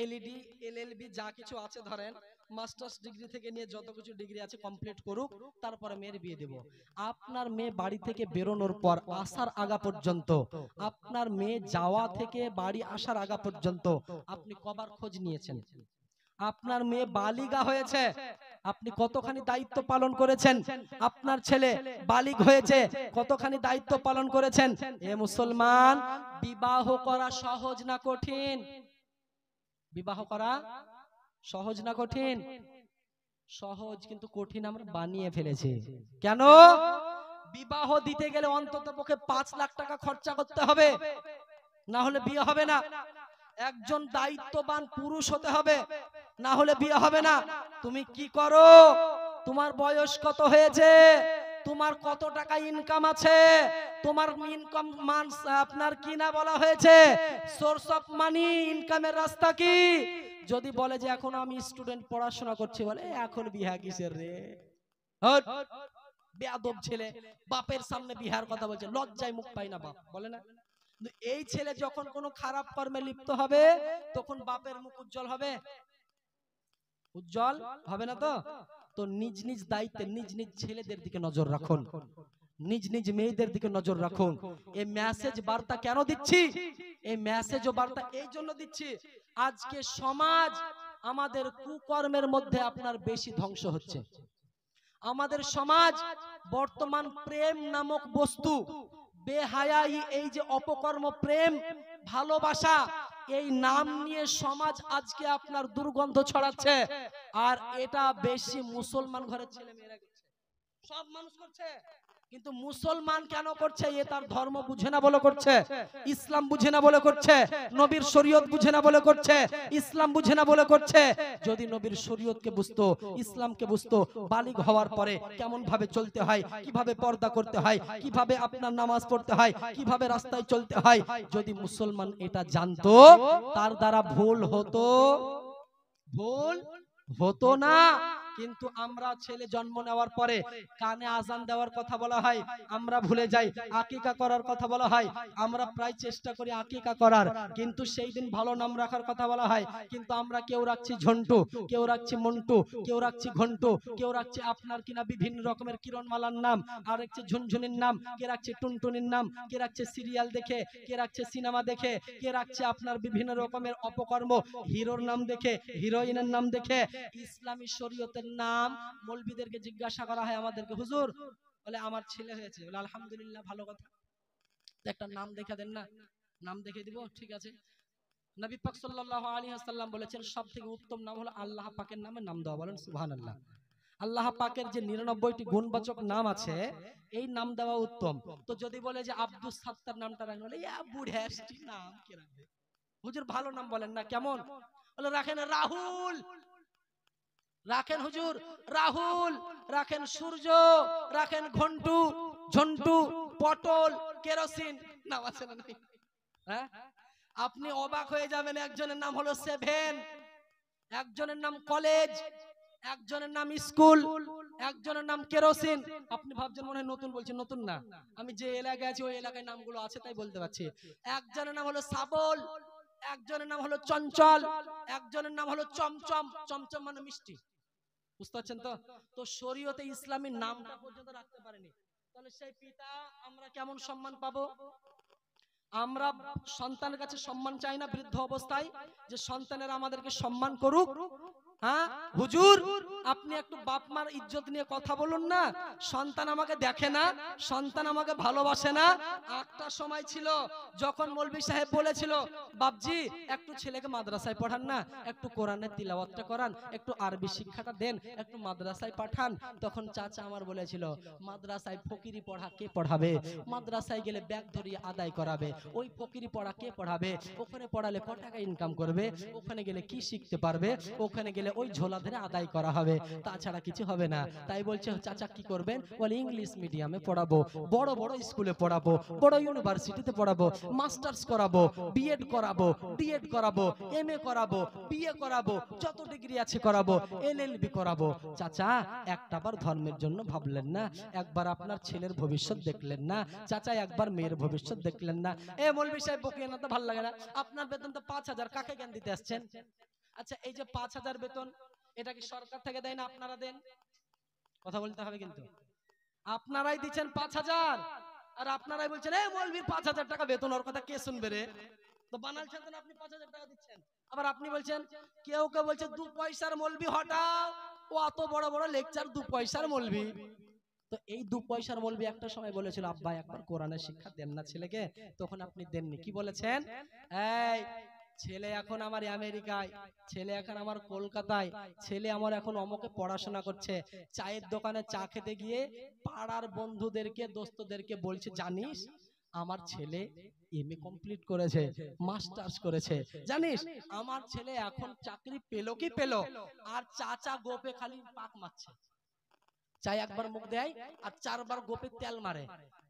এলইডি, এলএলবি যা কিছু আছে, ধরেন মাস্টার্স ডিগ্রি থেকে নিয়ে যত কিছু ডিগ্রি আছে কমপ্লিট করুক, তারপরে মেয়ের বিয়ে দেব। আপনার মেয়ে বাড়ি থেকে বেরোনোর পর আসার আগা পর্যন্ত, আপনার মেয়ে যাওয়া থেকে বাড়ি আসার আগা পর্যন্ত আপনি কবার খোঁজ নিয়েছেন? আপনার মেয়ে বালিগা হয়েছে, আপনি কতখানি দায়িত্ব পালন করেছেন? আপনার ছেলে বালিগ হয়েছে, কতখানি দায়িত্ব পালন করেছেন? এ মুসলমান, বিবাহ করা সহজ না কঠিন? বিবাহ করা সহজ না কঠিন? সহজ, কিন্তু কঠিন আমরা বানিয়ে ফেলেছি। কেন? বিবাহ দিতে গেলে অন্তত পক্ষে 5 লাখ টাকা খরচা করতে হবে, না হলে বিয়ে হবে না। একজন দায়িত্ববান পুরুষ হতে হবে, না হলে বিয়ে হবে না। তুমি কি করো? তোমার বয়স কত হয়েছে? তোমার কত টাকা ইনকাম আছে? তোমার ইনকাম মান আপনার কি না বলা হয়েছে? সোর্স অফ মানি, ইনকামের রাস্তা কি? যদি বলে যে এখন আমি স্টুডেন্ট, পড়াশোনা করছি, বলে এখন বিয়া কিসের রে? বেয়াদব ছেলে, বাপের সামনে বিহার কথা বলছে, লজ্জায় মুখ পাই না বাপ, বলে না? এই ছেলে যখন কোনো খারাপ কর্মে লিপ্ত হবে, তখন বাপের মুখ উজ্জ্বল হবে? উজ্জ্বল হবে না। তো তো নিজ নিজ দায়িত্বে নিজ নিজ ছেলেদের দিকে নজর রাখুন, নিজ নিজ মেয়েদের দিকে নজর রাখুন। এই মেসেজ বার্তা কেন দিচ্ছি? এই মেসেজ ও বার্তা এই জন্য দিচ্ছি, আজকে সমাজ আমাদের কুকর্মের মধ্যে আপনার বেশি ধ্বংস হচ্ছে। আমাদের সমাজ বর্তমান প্রেম নামক বস্তু, বেহায়াই, এই যে অপকর্ম, প্রেম, ভালোবাসা, এই নাম নিয়ে সমাজ আজকে আপনার দুর্গন্ধ ছড়াচ্ছে। আর এটা বেশি মুসলমান ঘরের ছেলে মেয়েরা করছে। সব মানুষ করছে, কিন্তু মুসলমান কেন করছে? এ তার ধর্ম বুঝে না বলে করছে, ইসলাম বুঝে না বলে করছে, নবীর শরীয়ত বুঝে না বলে করছে, ইসলাম বুঝে না বলে করছে। যদি নবীর শরীয়তকে বুঝতো, ইসলামকে বুঝতো, বালিগ হওয়ার পরে কেমন ভাবে চলতে হয়, কিভাবে পর্দা করতে হয়, কিভাবে আপনার নামাজ পড়তে হয়, কিভাবে রাস্তায় চলতে হয়, যদি মুসলমান এটা জানতো, তার দ্বারা ভুল হতো? ভুল হতো না। কিন্তু আমরা ছেলে জন্ম নেওয়ার পরে কানে আজান দেওয়ার কথা বলা হয়, আমরা ভুলে যাই। আকিকা করার কথা বলা হয়, আমরা প্রায় চেষ্টা করি আকিকা করার, কিন্তু সেই দিন ভালো নাম রাখার কথা বলা হয়, কিন্তু আমরা কেউ রাখছি ঝন্টু, কেউ রাখছি মন্টু, কেউ রাখছি ঘন্টু, কেউ রাখছি আপনার কিনা বিভিন্ন রকমের কিরণমালার নাম, আর রাখছে ঝুনঝুনির নাম, কে রাখছে টুনটুনির নাম, কে রাখছে সিরিয়াল দেখে, কে রাখছে সিনেমা দেখে, কে রাখছে আপনার বিভিন্ন রকমের অপকর্ম হিরোর নাম দেখে, হিরোইনের নাম দেখে। ইসলামী শরীয়তের নাম মৌলবীদেরকে জিজ্ঞাসা করা হয় আমাদেরকে, হুজুর বলে আমার ছেলে হয়েছে, বলে আলহামদুলিল্লাহ ভালো কথা, একটা নাম দেখে দেন না। নাম দেখে দিব, ঠিক আছে। নবী পাক সাল্লাল্লাহু আলাইহি ওয়াসাল্লাম বলেছেন সবথেকে উত্তম নাম হলো আল্লাহ পাকের নামে নাম দেওয়া, বলেন সুবহানাল্লাহ। আল্লাহ পাকের যে 99টি গুণবাচক নাম আছে, এই নাম দেওয়া উত্তম। তো যদি বলে যে আব্দুস সাত্তার নামটা রাখবেন, বলে ইয়া বুড়হাস্টি নাম কে রাখবে, হুজুর ভালো নাম বলেন না, কেমন? বলে রাখেন রাহুল, রাখেন হুজুর রাহুল, রাখেন সূর্য, রাখেন ঘন্টু, ঝন্টু, পটল, কেরোসিন, নাম আছে না নাই? হ্যাঁ, আপনি অবাক হয়ে যাবেন। একজনের নাম হলো সেভেন, একজনের নাম কলেজ, একজনের নাম স্কুল, একজনের নাম কেরোসিন। আপনি ভাবছেন মনে হয় নতুন বলছেন, নতুন না, আমি যে এলাকায় আছি ওই এলাকায় নামগুলো আছে তাই বলতে পারছি। একজনের নাম হলো সাবল, একজনের নাম হলো চঞ্চল, একজনের নাম হলো চমচম, চমচম মানে মিষ্টি, বুঝতে পারছেন তো? তো শরীয়তে ইসলামী নামটা পর্যন্ত রাখতে পারেনি, তাহলে সেই পিতা আমরা কেমন সম্মান পাবো? আমরা সন্তানের কাছে সম্মান চাই না বৃদ্ধ অবস্থায়, যে সন্তানেরা আমাদেরকে সম্মান করুক? হ্যাঁ হুজুর, আপনি একটু বাপ মার ইজ্জত নিয়ে কথা বলুন না। সন্তান আমাকে দেখে না, সন্তান আমাকে ভালোবাসে না। একটা সময় ছিল যখন মৌলভী সাহেব বলেছিল, বাপজি একটু ছেলেকে মাদ্রাসায় পড়ান না, একটু কোরআনের তিলাওয়াতটা করান, একটু আরবি শিক্ষাটা দেন, একটু মাদ্রাসায় পাঠান। তখন চাচা আমার বলেছিল, মাদ্রাসায় ফকিরি পড়া কে পড়াবে? মাদ্রাসায় গেলে ব্যাগ ধরিয়ে আদায় করাবে, ওই ফকিরি পড়া কে পড়াবে? ওখানে পড়ালে ক টাকা ইনকাম করবে? ওখানে গেলে কি শিখতে পারবে? ওখানে গেলে ওই ঝোলা ধরে আদায় করা হবে, তাছাড়া কিছু হবে না। তাই বলছে চাচা কি করবেন? বলে ইংলিশ মিডিয়ামে পড়াবো, বড় বড় স্কুলে পড়াবো, বড় ইউনিভার্সিটিতে পড়াবো, মাস্টার্স করাবো, বিএড করাবো, ডিএড করাবো, এমএ করাবো, বিএ করাবো, যত ডিগ্রি আছে করাবো, এলএলবি করাবো। চাচা একটাবার ধর্মের জন্য ভাবলেন না? একবার আপনার ছেলের ভবিষ্যৎ দেখলেন না? চাচা একবার মেয়ের ভবিষ্যৎ দেখলেন না? এ মৌলভী সাহেব বকিয়ে না তো ভালো লাগে না। আপনার বেতন তো 5000, কাকে জ্ঞান দিতে আসছেন? আচ্ছা এই যে 5000 বেতন, এটা কি সরকার থেকে দেয় না আপনারা দেন? কথা বলতে হবে কিন্তু। আপনারাই দিচ্ছেন 5000, আর আপনারাই বলছেন এই মৌলভীর 5000 টাকা বেতন, ওর কথা কে শুনবে রে? তো বানালছেন তো আপনি 5000 টাকা দিচ্ছেন, আবার আপনি বলছেন, কেউ কেউ বলছে 2 পয়সার মৌলভী হটাও, ও অত বড় বড় লেকচার 2 পয়সার মৌলভী। তো এই 2 পয়সার মৌলভী একটা সময় বলেছিল, আব্বা একবার কোরআনের শিক্ষা দেন না ছেলেকে, তখন আপনি দেননি। কি বলেছেন? এই ছেলে এখন আমার আমেরিকায়, ছেলে এখন আমার কলকাতায়, ছেলে আমার এখন অমুকে পড়াশোনা করছে, চায়ের দোকানে চা খেতে গিয়ে পাড়ার বন্ধুদেরকে দোস্তদেরকে বলছে, জানিস আমার ছেলে এমএ কমপ্লিট করেছে, মাস্টার্স করেছে, জানিস আমার ছেলে এখন চাকরি পেলো কি পেলো? আর চাচা গোপে খালি পাক মারছে, চাই একবার মুখ দেয় আর 4 বার গোপে তেল মারে।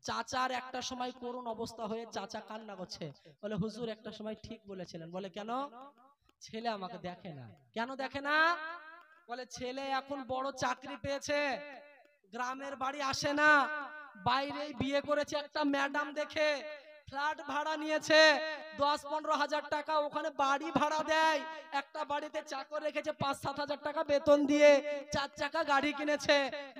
চাচার একটা সময় করুণ অবস্থা হয়ে চাচা কান্না করছে, বলে হুজুর একটা সময় ঠিক বলেছিলেন। বলে কেন? ছেলে আমাকে দেখে না। কেন দেখে না? বলে ছেলে এখন বড় চাকরি পেয়েছে, গ্রামের বাড়ি আসে না, বাইরেই বিয়ে করেছে একটা ম্যাডাম দেখে, ফ্ল্যাট ভাড়া নিয়েছে, 10-15 হাজার টাকা ওখানে বাড়ি ভাড়া দেয়, একটা বাড়িতে চাকর রেখেছে 5-7 হাজার টাকা বেতন দিয়ে, 4 চাকা গাড়ি কিনেছে।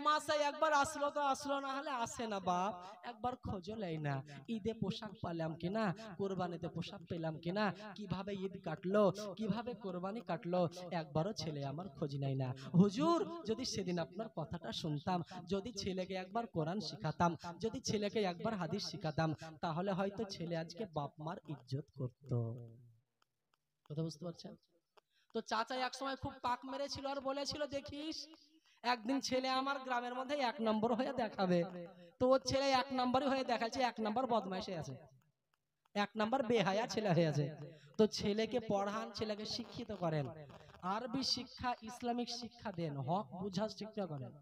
মাসে একবার আসলো তো আসলো, না হলে আসে না বাপ, একবার খোঁজও নেই না। ঈদে পোশাক পেলাম কিনা, কোরবানিতে পোশাক পেলাম কিনা, কিভাবে ঈদ কাটলো, কিভাবে কোরবানি কাটলো, একবারও ছেলে আমার খোঁজ নেয় না। হুজুর যদি সেদিন আপনার কথাটা শুনতাম, যদি ছেলেকে একবার কোরআন শিখাতাম, যদি ছেলেকে একবার হাদিস শিখাতাম, তাহলে হয়তো ছেলে আজকে বাপ মার ইজ্জত করত। কথা বুঝতে পারছেন? তো চাচা এক সময় খুব পাক মেরেছিল আর বলেছিল, দেখিস একদিন ছেলে আমার গ্রামের মধ্যে 1 নম্বর হয়ে দেখাবে। তো ওর ছেলে 1 নম্বরই হয়ে দেখাচ্ছে, 1 নম্বর বদমাইশে আছে, 1 নম্বর বেহায়া ছেলে হয়ে আছে। তো ছেলেকে পড়ান, ছেলেকে শিক্ষিত করেন, আরবি শিক্ষা ইসলামিক শিক্ষা দেন, হক বুঝার শিক্ষা করেন,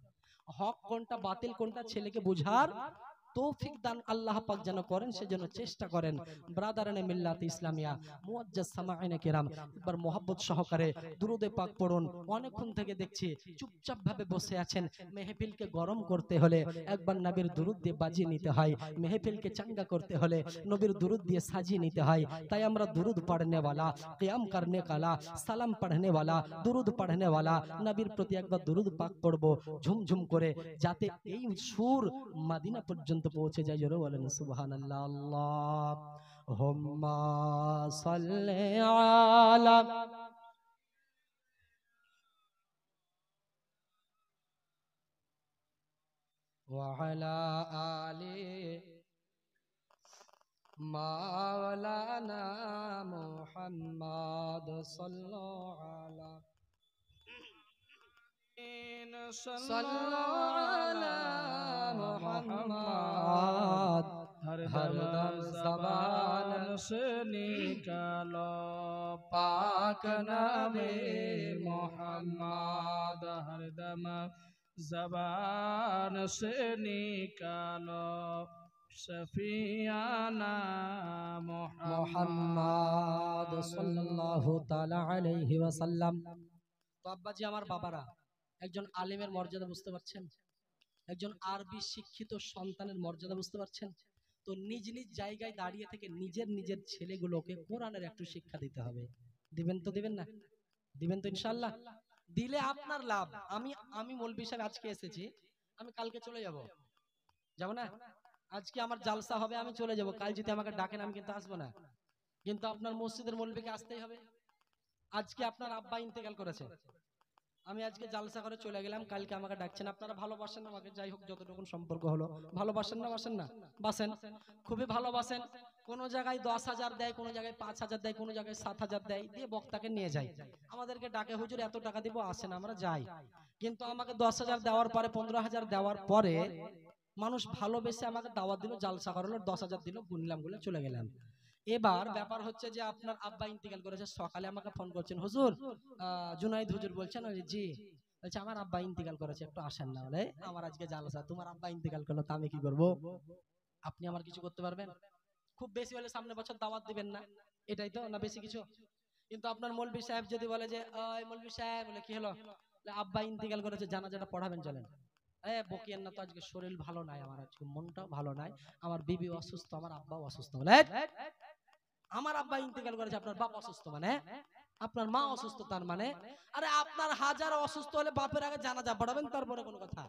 হক কোনটা বাতিল কোনটা ছেলেকে বুঝার তৌফিক দান আল্লাহ পাক যেন করেন, সেজন্য চেষ্টা করেন। ব্রাদারানে মিল্লাত ইসলামিয়া মুআজ্জাজ সামাঈনে কিরাম, একবার মোহাব্বত সহকারে দুরুদে পাক পড়ুন। অনেকক্ষণ থেকে দেখছি চুপচাপ ভাবে বসে আছেন। মেহফিলকে গরম করতে হলে একবার নবীর দুরুদ দিয়ে বাজিয়ে নিতে হয়, মেহফিলকে চাঙ্গা করতে হলে নবীর দুরুদ দিয়ে সাজিয়ে নিতে হয়। তাই আমরা দুরুদ পড়নে वाला, কিয়াম করনে কালা, সালাম পড়নে वाला, দুরুদ পড়নে वाला নবীর প্রতি একবার দুরুদ পাক পড়ব ঝুমঝুম করে, যাতে এই সুর মদিনা পর্যন্ত পৌঁছে যায়। জোরে বলেন সুবহানাল্লাহ। আল্লাহুম্মা সাল্লি আলা ওয়া আলা আলি মাওলানা মুহাম্মদ সাল্লাল্লাহু আলা সাল্লাল্লাহু আলা মুহাম্মদ। हर हर दम दम ज़बान ज़बान से निकालो पाक नामे मोहम्मद, हर दम ज़बान से निकालो शफियाना মোহাম্মদ সাল্লাল্লাহু তাআলা আলাইহি ওয়াসাল্লাম। তো আব্বাজি আমার বাবারা, একজন আলেমের মর্যাদা বুঝতে পারছেন? একজন আরবি শিক্ষিত সন্তানের মর্যাদা বুঝতে পারছেন? তো নিজ নিজ জায়গায় দাঁড়িয়ে থেকে নিজের নিজের ছেলেগুলোকে কোরআনের একটু শিক্ষা দিতে হবে। দিবেন তো? দিবেন না? দিবেন তো ইনশাআল্লাহ? দিলে আপনার লাভ। আমি মৌলভী সাহেব আজকে এসেছি, আমি কালকে চলে যাব, যাব না? আজকে আমার জালসা হবে, আমি চলে যাব। কাল যদি আমাকে ডাকেন আমি কিন্তু আসবো না, কিন্তু আপনার মসজিদের মৌলভীকে আসতেই হবে। আজকে আপনার আব্বা ইন্তেকাল করেছে, আমি আজকে জালসা করে চলে গেলাম, কালকে আমাকে ডাকছেন। আপনারা ভালোবাসেন না আমাকে? যাই হোক, যতটুকু সম্পর্ক হলো, ভালোবাসেন না? বাসেন না? বাসেন, খুবই ভালোবাসেন। কোন জায়গায় 10,000 দেয়, কোন জায়গায় 5,000 দেয়, কোন জায়গায় 7,000 দেয়, দিয়ে বক্তাকে নিয়ে যায়। আমাদেরকে ডাকে, হুজুর এত টাকা দিব, আসেন, আমরা যাই। কিন্তু আমাকে 10,000 দেওয়ার পরে, 15,000 দেওয়ার পরে মানুষ ভালোবেসে আমাকে দাওয়াত দিল, জালসা করালো, 10,000 দিল, গুনলাম, গুলে চলে গেলাম। এবার ব্যাপার হচ্ছে যে আপনার আব্বা ইন্তেকাল করেছে, সকালে আমাকে ফোন করছেন, হুজুর জুনাইদ হুজুর বলছেন। জি। বলছে আমার আব্বা ইন্তেকাল করেছে, একটু আসেন না। বলে আমার আজকে জালসা, তোমার আব্বা ইন্তেকাল করলো, তা আমি কি করব? আপনি আমার কিছু করতে পারবেন? খুব বেশি হলে সামনে বছর দাওয়াত দিবেন না, এটাই তো না বেশি কিছু? কিন্তু আপনার মৌলভী সাহেব যদি বলে যে ওই মৌলভী সাহেব, বলে কি হলো? আব্বা ইন্তেকাল করেছে, জানাজাটা পড়াবেন, চলেন। বকিয়েন না তো, আজকে শরীর ভালো নাই, আমার আজকে মনটাও ভালো নাই, আমার বিবি অসুস্থ, আমার আব্বাও অসুস্থ। বলে আমার আব্বা ইন্তেকাল করেছে, আপনার বাপ অসুস্থ মানে? আপনার মা অসুস্থ তার মানে? আরে আপনার হাজার অসুস্থ হলে বাপের আগে জানাজা পড়াবেন, তারপরে কোন কথা।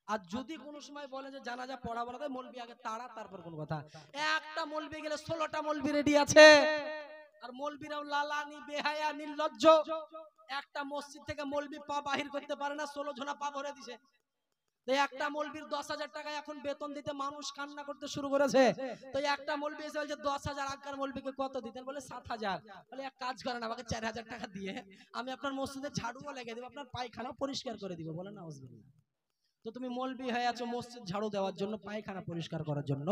আর যদি কোনো সময় বলে যে জানাজা পড়াবো না, মৌলবি আগে তাড়া, তারপর কোন কথা। একটা মৌলবি গেলে 16টা মৌলবি রেডি আছে, আর মৌলবিরাও লালানি, বেহায়া, নির্লজ্জ। একটা মসজিদ থেকে মৌলবি পা বাহির করতে পারে না, 16 জনা পা ভরে দিছে। একটা মৌলবীর 10,000 টাকা এখন বেতন দিতে মানুষ কান্না করতে শুরু করেছে। তো একটা মৌলবী এসে বলছে 10,000, আগের মৌলবীকে কত দিতেন? বলে 7,000। বলে এক কাজ করেন, আমাকে 4,000 টাকা দিয়ে আমি আপনার মসজিদে ঝাড়ুও লাগিয়ে দেব, আপনার পায়খানা পরিষ্কার করে দিব। বলে নাউজুবিল্লাহ। তো তুমি মৌলবী হয়ে আছো মসজিদ ঝাড়ু দেওয়ার জন্য, পায়খানা পরিষ্কার করার জন্য?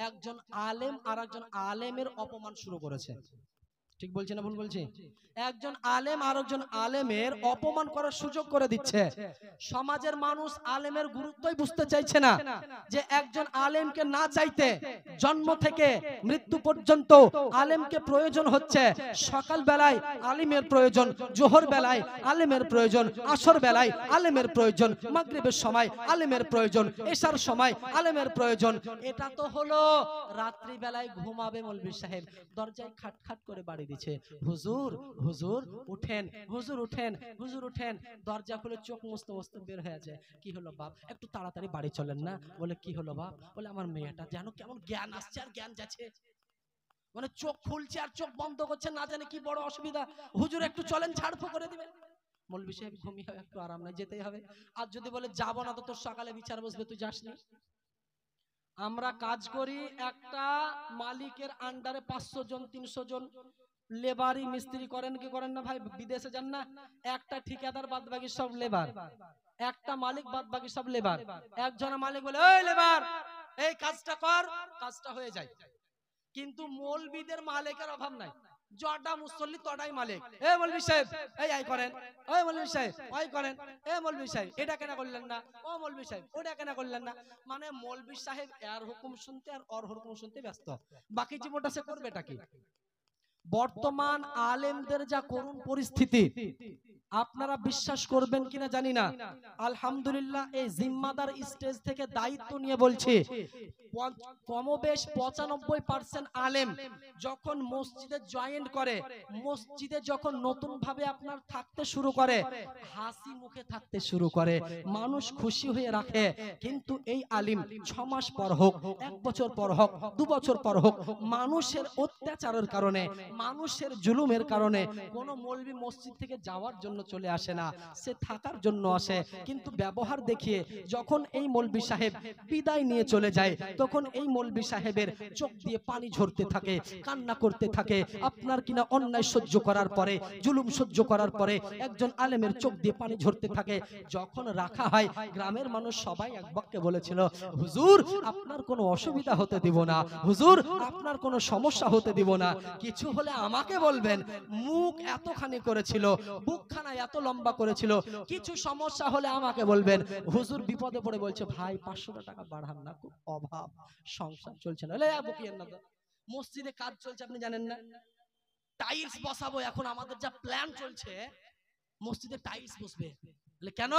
একজন আলেম আর একজন আলেমের অপমান শুরু করেছে। ঠিক বলছি না ভুল বলছি? একজন আলেম আর একজন আলেমের অপমান করার সুযোগ করে দিচ্ছে। সমাজের মানুষ আলেমের গুরুত্বই বুঝতে চাইছে না, যে একজন আলেমকে না চাইতে জন্ম থেকে মৃত্যু পর্যন্ত আলেমকে প্রয়োজন হচ্ছে। সকাল বেলায় আলিমের প্রয়োজন, জোহর বেলায় আলেমের প্রয়োজন, আসর বেলায় আলেমের প্রয়োজন, মাগরিবের সময় আলেমের প্রয়োজন, এশার সময় আলেমের প্রয়োজন। এটা তো হলো রাত্রি বেলায় ঘুমাবে মৌলভী সাহেব, দরজায় খাটখাট করে বাড়ি দিচ্ছে, হুজুর হুজুর উঠেন, হুজুর উঠেন, হুজুর উঠেন। দরজা খুলে চোখ মুছতে মুছতে বের হয়ে যায়। কি হলো বাপ, একটু তাড়াতাড়ি বাড়ি চলেন না? বলে কি হলো বাপ? বলে আমার মেয়েটা যেন কেমন জ্ঞান আসছে আর জ্ঞান যাচ্ছে, মানে চোখ খুলছে আর চোখ বন্ধ করছে, না জানে কি বড় অসুবিধা। হুজুর একটু চলেন, ঝাড়ফু করে দিবেন। মৌলভী সাহেব ঘুমিয়ে একটু আরাম নাই, যেতেই হবে। আর যদি বলে যাবো না, তো তোর সকালে বিচার বসবে, তুই যাসনি। আমরা কাজ করি একটা মালিকের আন্ডারে 500 জন 300 জন লেবারি মিস্ত্রি করেন কি করেন না ভাই? বিদেশে যান না, একটা ঠিকাদার বাদ বাকি সব লেবার, একটা মালিক বাদ বাকি সব লেবার। একজন মালিক বলে ওই লেবার এই কাজটা কর, কাজটা হয়ে যায়। কিন্তু মৌলবীদের মালিকের অভাব নাই। জটা মুসল্লি তটাই মালিক। এ মৌলভী সাহেব এই আই করেন, ওই মৌলভী সাহেব ওই করেন, এ মৌলভী সাহেব এটা কেন করলেন না, ও মৌলভী সাহেব ওটা কেন করলেন না। মানে মৌলভী সাহেব এর হুকুম শুনতে আর ওর হুকুম শুনতে ব্যস্ত, বাকি জীবনটা সে করবেটা কি। বর্তমান আলেমদের যা করুণ পরিস্থিতি, আপনারা বিশ্বাস করবেন কিনা জানি না, আলহামদুলিল্লাহ এই জিম্মাদার স্টেজ থেকে দায়িত্ব নিয়ে বলছি, কমবেশ 95% আলেম যখন মসজিদে জয়েন করে, মসজিদে যখন নতুন ভাবে আপনার থাকতে শুরু করে, হাসি মুখে থাকতে শুরু করে, মানুষ খুশি হয়ে রাখে। কিন্তু এই আলিম 6 মাস পর হোক, 1 বছর পর হোক, 2 বছর পর হোক, মানুষের অত্যাচারের কারণে, মানুষের জুলুমের কারণে কোন মৌলভী মসজিদ থেকে যাওয়ার জন্য চলে আসে না, সে থাকার জন্য আসে। কিন্তু ব্যবহার দেখিয়ে যখন এই মৌলভী সাহেব বিদায় নিয়ে চলে যায়, তখন এই মৌলভী সাহেবের চোখ দিয়ে পানি ঝরতে থাকে, কান্না করতে থাকে। আপনার কিনা অন্যায় সহ্য করার পরে, জুলুম সহ্য করার পরে একজন আলেমের চোখ দিয়ে পানি ঝরতে থাকে। যখন রাখা হয়, গ্রামের মানুষ সবাই এক বাক্যে বলেছিল, হুজুর আপনার কোনো অসুবিধা হতে দিব না, হুজুর আপনার কোনো সমস্যা হতে দিব না, কিছু হলে আমাকে বলবেন। মুখ এতখানি করেছিল, বুকখানা এত লম্বা করেছিল, কিছু সমস্যা হলে আমাকে বলবেন। হুজুর বিপদে পড়ে বলছে, ভাই 500 টাকা বাড়ান না, খুব অভাব, সংসার চলছে না। মসজিদে কাজ চলছে আপনি জানেন না, টাইলস বসাবো, এখন আমাদের যা প্ল্যান চলছে মসজিদে টাইলস বসবে। কেন?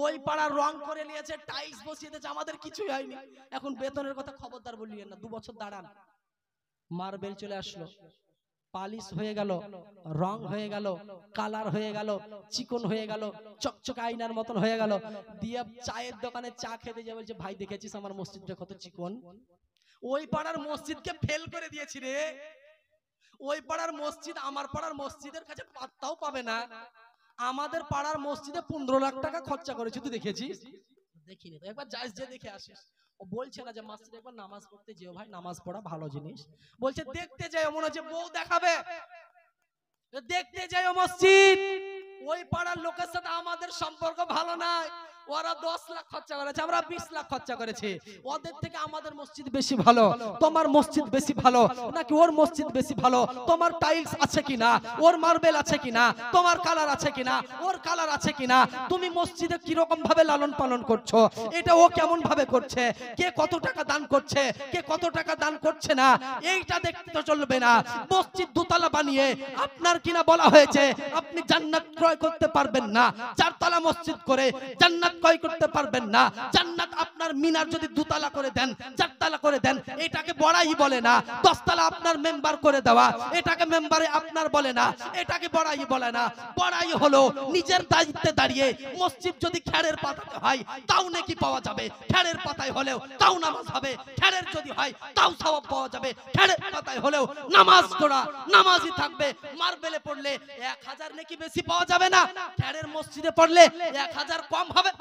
ওই পাড়া রং করে নিয়েছে, টাইলস বসিয়ে দিয়েছে, আমাদের কিছুই হয়নি। এখন বেতনের কথা খবরদার বলিয়েন না, 2 বছর দাঁড়ান। মার্বেল চলে আসলো, পালিশ হয়ে গেল, রং হয়ে গেল, কালার হয়ে গেল, চিকন হয়ে গেল, চকচকে আয়নার মতন হয়ে গেল। দিয়ে চায়ের দোকানে চা খেতে যাবে, বলছে ভাই দেখেছিস আমার মসজিদটা কত চিকন। ওই পাড়ার মসজিদকে ফেল করে দিয়েছি রে, ওই পাড়ার মসজিদ আমার পাড়ার মসজিদের কাছে পাত্তাও পাবে না। আমাদের পাড়ার মসজিদে 15 লাখ টাকা খরচা করেছি, তুই দেখেছিস? দেখিনি তো, একবার যাইস যে দেখে আসিস। ও বলছে না যে মাস্টার একবার নামাজ পড়তে যেও, ভাই নামাজ পড়া ভালো জিনিস, বলছে দেখতে যাই, মনে হচ্ছে বউ দেখাবে, দেখতে যাই মসজিদ। ওই পাড়ার লোকের সাথে আমাদের সম্পর্ক ভালো নাই, ওরা 10 লাখ খরচা করেছে, আমরা 20 লাখ খরচা করেছি। ওদের থেকে আমাদের মসজিদ বেশি ভালো, তোমার মসজিদ বেশি ভালো নাকি ওর মসজিদ বেশি ভালো? তোমার টাইলস আছে কিনা, ওর মার্বেল আছে কিনা, তোমার কালার আছে কিনা, ওর কালার আছে কিনা, তুমি মসজিদে কি রকম ভাবে লালন পালন করছো, এটা ও কেমন ভাবে করছে, কে কত টাকা দান করছে, কে কত টাকা দান করছে না, এইটা দেখতে চলবে না। মসজিদ দোতলা বানিয়ে আপনার কিনা বলা হয়েছে আপনি জান্নাত ক্রয় করতে পারবেন না, 4 তলা মসজিদ করে জান্নাত ক্রয় করতে পারবেন না। জান্নাত আপনার মিনার যদি 2 তলা করে দেন, 4 তলা করে দেন, এটাকে বড়াই বলে না। 10 তলা আপনার মেম্বার করে দেওয়া, এটাকে মেম্বারে আপনার বলে না, এটাকে বড়াই বলে না। বড়াই হলো নিজের দায়িত্বে দাঁড়িয়ে মসজিদ যদি খেড়ের পাতাতে হয় তাও নেকি পাওয়া যাবে, খেড়ের পাতায় হলেও তাও নামাজ হবে, খেড়ের যদি হয় তাও সওয়াব পাওয়া যাবে, খেড়ের পাতায় হলেও নামাজ পড়া নামাজই থাকবে। মার্বেলে পড়লে 1000 নেকি বেশি পাওয়া যাবে না, খেড়ের মসজিদে পড়লে 1000 কম হবে।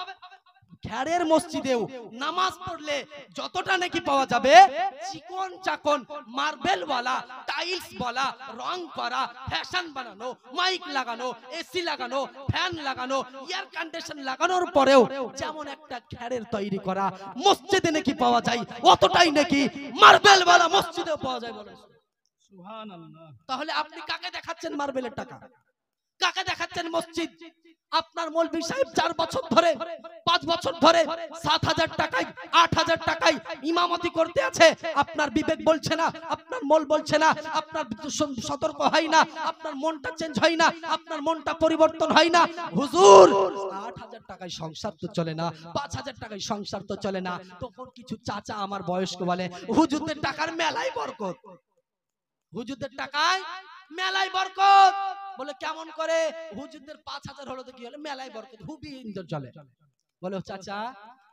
খেড়ের মসজিদেও নামাজ পড়লে যতটা নাকি পাওয়া যাবে, চিকন চাকন মার্বেল ওয়ালা, টাইলস ওয়ালা, রং করা, ফ্যাশন বানানো, মাইক লাগানো, এসি লাগানো, ফ্যান লাগানো, এয়ার কন্ডিশন লাগানোর পরেও যেমন একটা খেড়ের তৈরি করা মসজিদে নাকি পাওয়া যায়, অতটাই নাকি মার্বেল ওয়ালা মসজিদেও পাওয়া যায়। বলে সুবহানাল্লাহ। তাহলে আপনি কাকে দেখাচ্ছেন মার্বেলের টাকা, কাকে দেখাচ্ছেন মসজিদ? আপনার মৌলভী সাহেব 4 বছর ধরে, 5 বছর ধরে 7,000 টাকায়, 8,000 টাকায় ইমামতি করতে আছে। আপনার বিবেক বলছে না, আপনার মন বলছে না, আপনার সতর্ক হয় না, আপনার মনটা চেঞ্জ হয় না, আপনার মনটা পরিবর্তন হয় না। হুজুর 8,000 টাকায় সংসার তো চলে না, 5,000 টাকায় সংসার তো চলে না। তখন কিছু চাচা আমার বয়স্ক বলে, হুজুরদের টাকার মেলাই বরকত, হুজুরদের টাকায় মেলাই বরকত। বলে কেমন করে? হুজুরদের 5,000 হলো তো কি হলো, মেলাই বরকত, হুবি ইন্দর চলে। বলে চাচা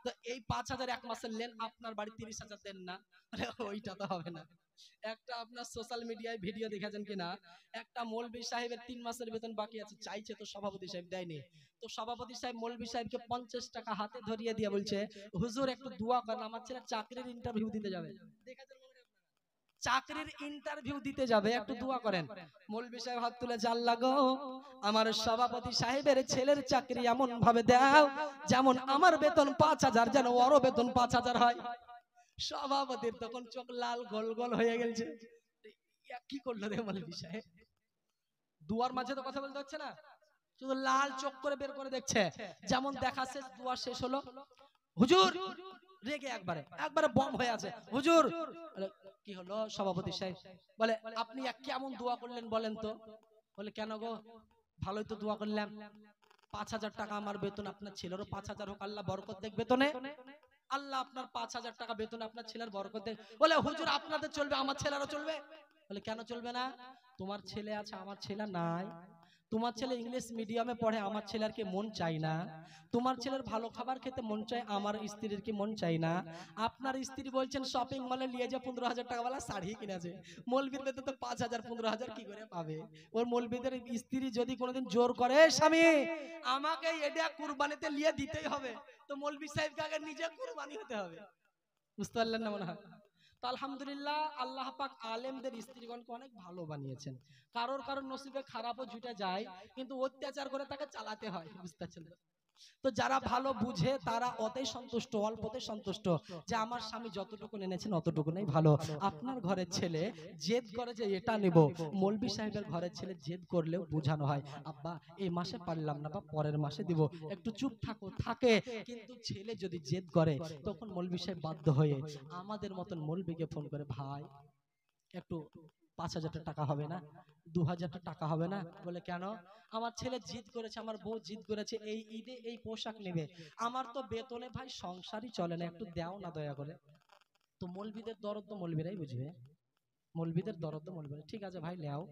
তো এই 5,000 এক মাসের লেন, আপনার বাড়ি 30,000 দেন না? ওইটা তো হবে না। একটা আপনার সোশ্যাল মিডিয়ায় ভিডিও দেখেছেন কিনা, একটা মৌলভী সাহেবের 3 মাসের বেতন বাকি আছে, চাইছে তো সভাপতি সাহেব দেয়নি। তো সভাপতি সাহেব মৌলভী সাহেবকে 50 টাকা হাতে ধরিয়ে দিয়ে বলছে, হুজুর একটু দোয়া করেন, আমার ছেলে চাকরির ইন্টারভিউ দিতে যাবে। দেখেছেন চাকরির ইন্টারভিউ দিতে যাবে, একটু দোয়া করেন। মৌলভী সাহেব হাত তুলে, আল্লাহ গো আমার সভাপতি সাহেবের ছেলের চাকরি এমন ভাবে দাও যেমন আমার বেতন 5,000 যেন ওরও বেতন 5,000 হয়। সভাপতির তখন চোখ লাল গোল গোল হয়ে গেছে, কি করলো রে মৌলভী সাহেব? দুয়ার মাঝে তো কথা বলতে হচ্ছে না, শুধু লাল চোখ করে বের করে দেখছে। যেমন দেখাচ্ছে দুয়া শেষ হলো, হুজুর রেগে একবারে বম হয়ে আছে। হুজুর কি হলো? সভাপতি সাহেব বলে আপনি কেমন দোয়া করলেন বলেন তো? বলে কেন গো? ভালোই তো দোয়া করলাম। 5,000 টাকা আমার বেতন, আপনার ছেলেরও 5,000 হোক, আল্লাহ বরকত দেখ বেতনে। আল্লাহ আপনার 5,000 টাকা বেতন আপনার ছেলের বরকত দেখ। বলে হুজুর আপনাদের চলবে, আমার ছেলেরও চলবে। বলে কেন চলবে না? তোমার ছেলে আছে, আমার ছেলে নাই। তোমার ছেলে ইংলিশ মিডিয়ামে পড়ে, আমার ছেলের কি মন চাই না? তোমার ছেলের ভালো খাবার খেতে মন চায়, আমার স্ত্রীর কি মন চাই না? আপনার স্ত্রী বলছেন শপিং মলে নিয়ে যা 15,000 টাকাওয়ালা শাড়ি কিনেছে, মৌলবীর বেতন তো 5,000 15,000 কি করে পাবে? ওর মৌলবীদের স্ত্রী যদি কোনোদিন জোর করে স্বামী আমাকে এটা কুরবানিতে নিয়ে দিতেই হবে, তো মৌলবী সাহেবকে আগে নিজে কুরবানি হতে হবে। বুঝতে পারলেন না মনে হয়? তো আলহামদুলিল্লাহ আল্লাহ পাক আলেমদের স্ত্রীগণকে অনেক ভালো বানিয়েছেন। কারোর নসিবে খারাপও জুটে যায়, কিন্তু অত্যাচার করে তাকে চালাতে হয়। বুঝতে পারছেন? তো যারা ভালো বুঝে তারা অতই সন্তুষ্ট, অল্পতে সন্তুষ্ট, যে আমার স্বামী যতটুকু এনেছেন অতটুকু নেই ভালো। আপনার ঘরের ছেলে জেদ করে যে এটা নেব, মৌলবী সাহেবের ঘরের ছেলে জেদ করলেও বোঝানো হয়, আব্বা এই মাসে পারলাম না বা পরের মাসে দিব, একটু চুপ থাকো, থাকে। কিন্তু ছেলে যদি জেদ করে তখন মৌলবী সাহেব বাধ্য হয়ে আমাদের মতন মৌলবীকে ফোন করে, ভাই একটু 5,000 টাকা হবে না, 2,000 টাকা হবে না? বলে কেন? আমার ছেলে জিদ করেছে, আমার বউ জিদ করেছে এই ঈদে এই পোশাক নেবে, আমার তো বেতনে ভাই সংসারই চলে না, একটু দাও না দয়া করে। তো মৌলবীদের দরদ তো মৌলবীরাই বুঝবে, মৌলবীদের দরদ তো মৌলবীরা, ঠিক আছে ভাই নাও।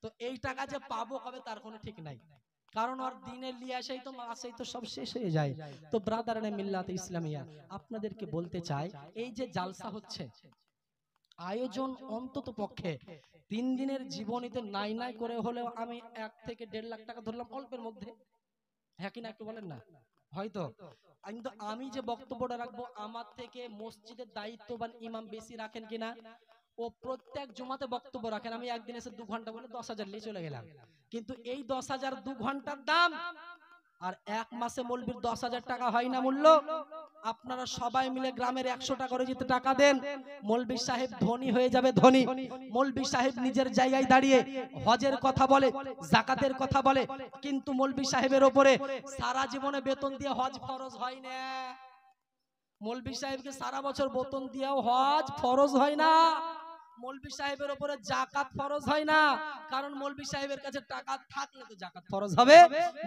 তো এই টাকা যে পাবো কবে তার কোনো ঠিক নাই, কারণ ওর দিনের লিয়াসেই তো মাসেই তো সব শেষ হয়ে যায়। তো ব্রাদারানে মিল্লাতে ইসলামিয়া, আপনাদেরকে বলতে চাই এই যে জালসা হচ্ছে, আয়োজন অন্তত পক্ষে 3 দিনের জীবনীতে নাই নাই করে হলেও আমি 1 থেকে 1.5 লাখ টাকা ধরলাম অল্পের মধ্যে, হ্যাঁ কিনা একটু বলেন না? হয়তো কিন্তু আমি যে বক্তব্যটা রাখবো আমার থেকে মসজিদের দায়িত্ববান ইমাম বেশি রাখেন কিনা? ও প্রত্যেক জুমাতে বক্তব্য রাখেন, আমি একদিন এসে 2 ঘন্টা বলে 10,000 নিয়ে চলে গেলাম, কিন্তু এই 10,000 2 ঘন্টার দাম, আর 1 মাসে মৌলবীর 10,000 টাকা হয় না মূল্য। আপনারা সবাই মিলে গ্রামের 100 টাকা করে যদি টাকা দেন, মৌলবী সাহেব ধনী হয়ে যাবে, ধনী। মৌলবী সাহেব নিজের জায়গায় দাঁড়িয়ে হজের কথা বলে, যাকাতের কথা বলে, কিন্তু মৌলবী সাহেবের উপরে সারা জীবনে বেতন দিয়ে হজ ফরজ হয় না। মৌলবী সাহেবকে সারা বছর বেতন দিয়েও হজ ফরজ হয় না। মৌলবী সাহেবের উপরে যাকাত ফরজ হয় না, কারণ মৌলবী সাহেবের কাছে টাকা থাকলে তো যাকাত ফরজ হবে।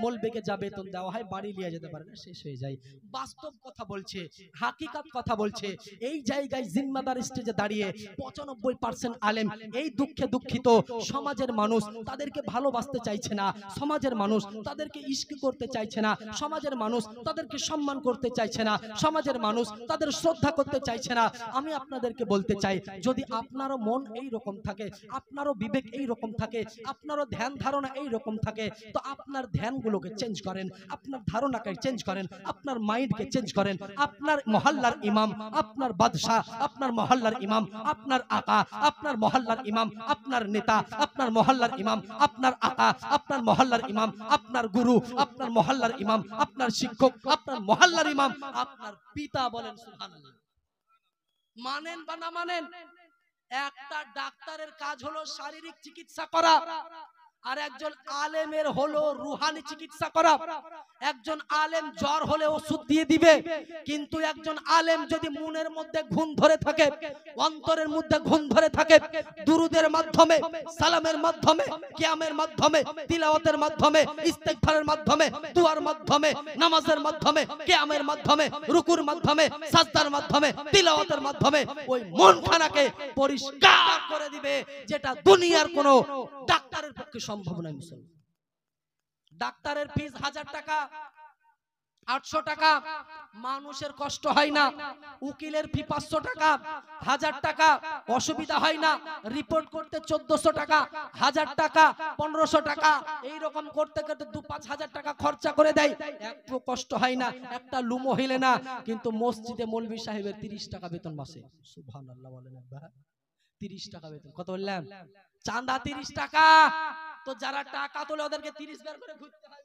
মৌলবীকে যা বেতন দেওয়া হয় বাড়ি নিয়ে যেতে পারে না, শেষ হয়ে যায়। বাস্তব কথা বলছে, হাকিকাত কথা বলছে। এই জায়গায় জিম্মাদার স্টেজে দাঁড়িয়ে 95% আলেম এই দুঃখে দুঃখিত, সমাজের মানুষ তাদেরকে ভালোবাসতে চাইছে না, সমাজের মানুষ তাদেরকে ইশক করতে চাইছে না, সমাজের মানুষ তাদেরকে সম্মান করতে চাইছে না, সমাজের মানুষ তাদের শ্রদ্ধা করতে চাইছে না। আমি আপনাদেরকে বলতে চাই, যদি আপনারও মন এই রকম থাকে, আপনারও বিবেক এই রকম থাকে, আপনারও ধ্যান ধারণা এই রকম থাকে, তো আপনার ধ্যানগুলোকে চেঞ্জ করেন, আপনার ধারণাকে চেঞ্জ করেন, আপনার মাইন্ডকে চেঞ্জ করেন। আপনার মহল্লার ইমাম, আপনার বাদশাহ, আপনার মহল্লার ইমাম, আপনার আকা, আপনার মহল্লার ইমাম, আপনার নেতা, আপনার মহল্লার ইমাম, আপনার আকা, আপনার মহল্লার ইমাম, আপনার গুরু, আপনার মহল্লার ইমাম, আপনার শিক্ষক, আপনার মহল্লার ইমাম, আপনার পিতা। বলেন সুবহানাল্লাহ। মানেন বা না মানেন, একটা ডাক্তারের কাজ হলো শারীরিক চিকিৎসা করা, আর একজন আলেমের হলো রুহানি চিকিৎসা করা। একজন আলেম জ্বর হলে ওষুধ দিয়ে দিবে, কিন্তু একজন আলেম যদি মনের মধ্যে ঘুম ধরে থাকে, অন্তরের মধ্যে ঘুম ধরে থাকে, দুরুদের মাধ্যমে, সালামের মাধ্যমে, কিয়ামের মাধ্যমে, তিলাওয়াতের মাধ্যমে, ইস্তেগফারের মাধ্যমে, দুয়ার মাধ্যমে, নামাজের মাধ্যমে, কিয়ামের মাধ্যমে, রুকুর মাধ্যমে, সাজদার মাধ্যমে, তিলাওয়াতের মাধ্যমে ওই মনখানাকে পরিষ্কার করে দিবে, যেটা দুনিয়ার কোনো ডাক্তারের পক্ষে সম্ভব নয়। মুসলমান ডাক্তারের ফিস 1000 টাকা, 800 টাকা, মানুষের কষ্ট হয় না। উকিলের ফি 500 টাকা, 1000 টাকা, অসুবিধা হয় না। রিপোর্ট করতে 1400 টাকা, 1000 টাকা, 1500 টাকা, এই রকম করতে করতে 2-5 হাজার টাকা খরচা করে দেয়, একটু কষ্ট হয় না, একটা লুমো হিলে না। কিন্তু মসজিদে মৌলভী সাহেবের 30 টাকা বেতন মাসে। সুবহানাল্লাহ বলেন একবার। 30 টাকা বেতন, কত বললাম? চাঁদা 30 টাকা। তো যারা টাকা তোলে ওদেরকে 30 বের করে ঘুরতে হয়।